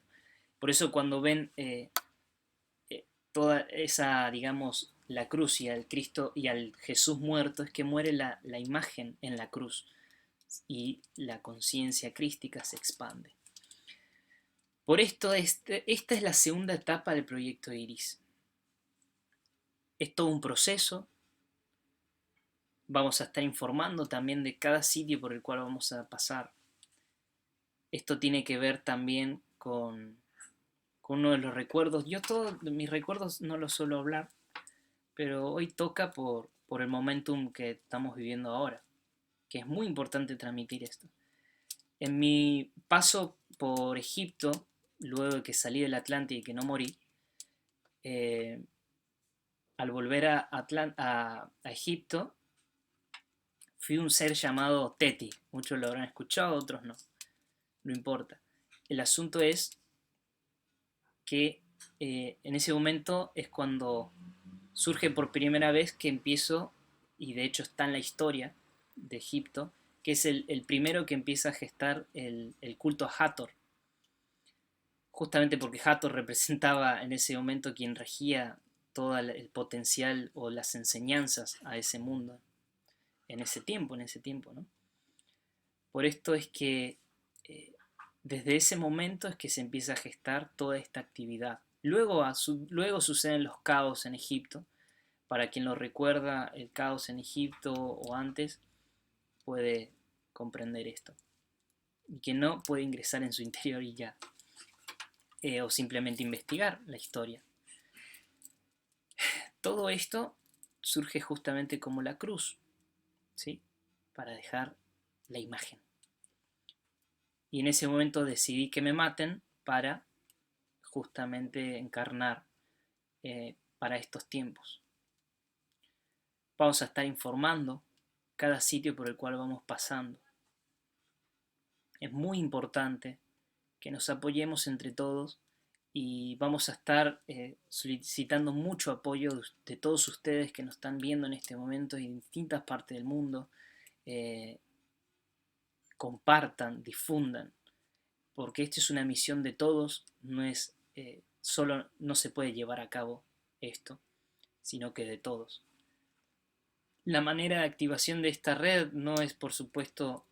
Por eso cuando ven toda esa, digamos, la cruz y al Cristo y al Jesús muerto, es que muere la imagen en la cruz y la conciencia crística se expande. Por esto, esta es la segunda etapa del proyecto Iris. Es todo un proceso. Vamos a estar informando también de cada sitio por el cual vamos a pasar. Esto tiene que ver también con uno de los recuerdos. Yo todos mis recuerdos no los suelo hablar, pero hoy toca por el momentum que estamos viviendo ahora, que es muy importante transmitir esto. En mi paso por Egipto, luego de que salí del Atlántico y que no morí, eh, al volver a Egipto, fui un ser llamado Teti. Muchos lo habrán escuchado, otros no. No importa. El asunto es que en ese momento es cuando surge por primera vez que empiezo, y de hecho está en la historia de Egipto, que es el primero que empieza a gestar el culto a Hathor, justamente porque Hathor representaba en ese momento quien regía todo el potencial o las enseñanzas a ese mundo, en ese tiempo, ¿no? Por esto es que desde ese momento es que se empieza a gestar toda esta actividad. Luego suceden los caos en Egipto. Para quien lo recuerda, el caos en Egipto o antes, puede comprender esto. Y quien no, puede ingresar en su interior y ya. O simplemente investigar la historia. Todo esto surge justamente como la cruz, ¿sí? Para dejar la imagen. Y en ese momento decidí que me maten para justamente encarnar para estos tiempos. Vamos a estar informando cada sitio por el cual vamos pasando. Es muy importante que nos apoyemos entre todos y vamos a estar solicitando mucho apoyo de todos ustedes que nos están viendo en este momento en distintas partes del mundo. Compartan, difundan, porque esta es una misión de todos, no es solo no se puede llevar a cabo esto, sino que de todos. La manera de activación de esta red no es, por supuesto,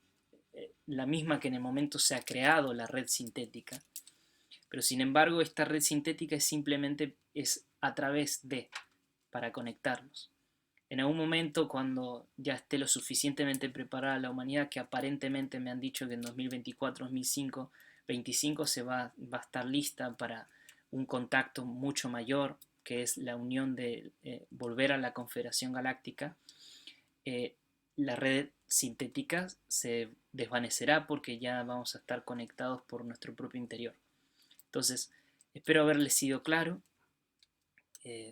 la misma que en el momento se ha creado la red sintética, pero sin embargo esta red sintética es simplemente a través de, para conectarnos. En algún momento, cuando ya esté lo suficientemente preparada la humanidad, que aparentemente me han dicho que en 2024, 2005, 25 va a estar lista para un contacto mucho mayor, que es la unión de volver a la Confederación Galáctica, la red sintética se desvanecerá porque ya vamos a estar conectados por nuestro propio interior. Entonces, espero haberles sido claro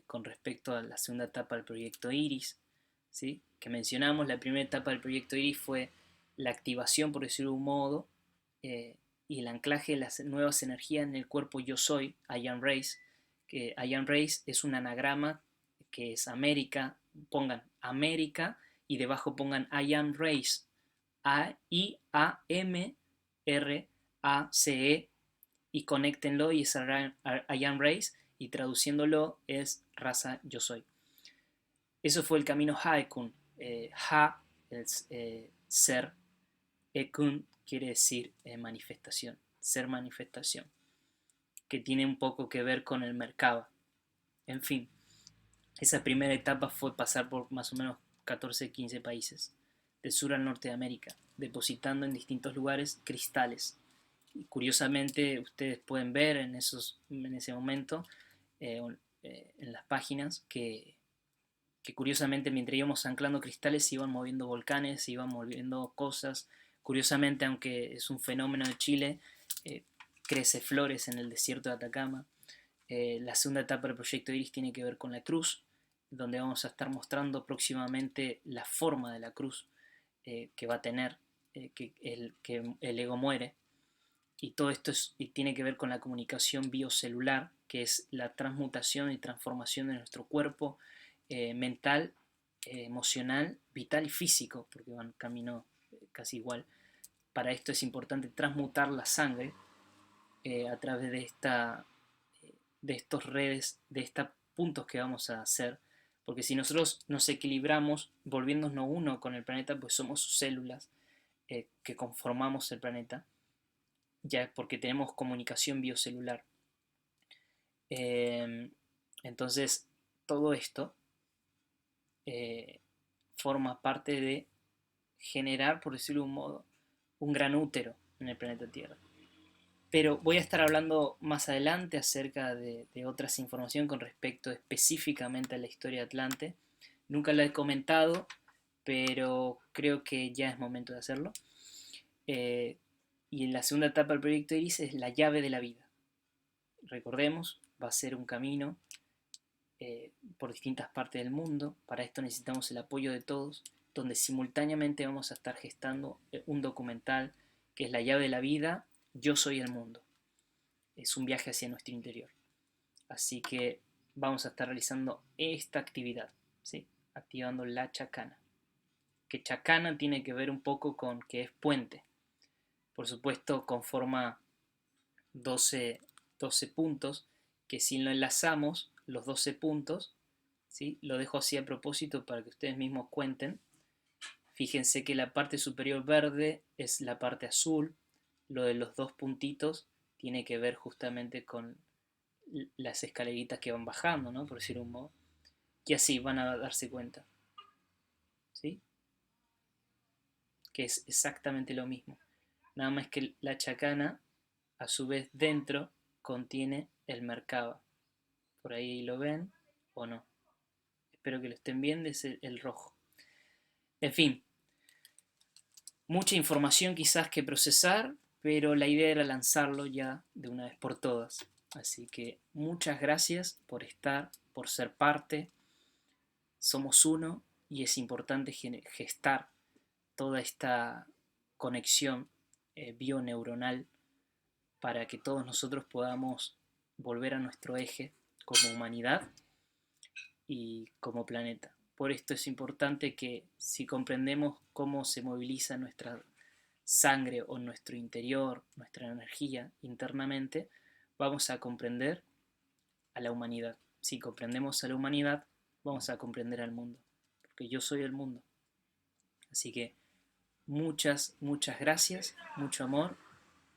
con respecto a la segunda etapa del proyecto Iris, ¿sí? Que mencionamos. La primera etapa del proyecto Iris fue la activación, por decirlo de un modo, y el anclaje de las nuevas energías en el cuerpo yo soy, I Am Race, que I Am Race es un anagrama que es América, pongan América y debajo pongan I Am Race, A-I-A-M-R-A-C-E, y conéctenlo y es I Am Race, y traduciéndolo es raza yo soy. Eso fue el camino Haekun. Ha es ser, Ekun quiere decir manifestación, ser manifestación, que tiene un poco que ver con el Merkaba. En fin, esa primera etapa fue pasar por más o menos 14, 15 países, de sur al norte de América, depositando en distintos lugares cristales. Y curiosamente, ustedes pueden ver en ese momento, en las páginas, que curiosamente mientras íbamos anclando cristales se iban moviendo volcanes, se iban moviendo cosas. Curiosamente, aunque es un fenómeno de Chile, crece flores en el desierto de Atacama. La segunda etapa del proyecto Iris tiene que ver con la cruz, donde vamos a estar mostrando próximamente la forma de la cruz que va a tener, que el ego muere. Y todo esto tiene que ver con la comunicación biocelular, que es la transmutación y transformación de nuestro cuerpo mental, emocional, vital y físico, porque van camino casi igual. Para esto es importante transmutar la sangre a través de estos redes, de estos puntos que vamos a hacer, porque si nosotros nos equilibramos volviéndonos uno con el planeta, pues somos células que conformamos el planeta, ya porque tenemos comunicación biocelular. Entonces, todo esto forma parte de generar, por decirlo de un modo, un gran útero en el planeta Tierra. Pero voy a estar hablando más adelante acerca de otras informaciones con respecto específicamente a la historia de Atlante. Nunca la he comentado, pero creo que ya es momento de hacerlo. Y en la segunda etapa del proyecto Iris es la llave de la vida. Recordemos, va a ser un camino por distintas partes del mundo. Para esto necesitamos el apoyo de todos, donde simultáneamente vamos a estar gestando un documental que es La llave de la vida, Yo soy el mundo. Es un viaje hacia nuestro interior. Así que vamos a estar realizando esta actividad, ¿sí? Activando la chacana. Que chacana tiene que ver un poco con que es puente. Por supuesto, conforma 12 puntos, que si lo enlazamos, los 12 puntos, ¿sí? Lo dejo así a propósito para que ustedes mismos cuenten. Fíjense que la parte superior verde es la parte azul, lo de los dos puntitos tiene que ver justamente con las escaleritas que van bajando, ¿no? Por decir un modo. Y así van a darse cuenta, ¿sí? Que es exactamente lo mismo. Nada más que la chacana, a su vez, dentro contiene el Merkaba. Por ahí lo ven o no. Espero que lo estén viendo, es el rojo. En fin, mucha información quizás que procesar, pero la idea era lanzarlo ya de una vez por todas. Así que muchas gracias por estar, por ser parte. Somos uno y es importante gestar toda esta conexión bioneuronal para que todos nosotros podamos volver a nuestro eje como humanidad y como planeta. Por esto es importante que si comprendemos cómo se moviliza nuestra sangre o nuestro interior, nuestra energía internamente, vamos a comprender a la humanidad. Si comprendemos a la humanidad, vamos a comprender al mundo, porque yo soy el mundo. Así que muchas, muchas gracias, mucho amor.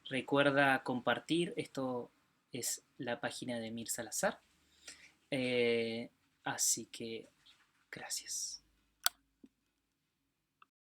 Recuerda compartir, esto es la página de Mir Salazar. Así que gracias.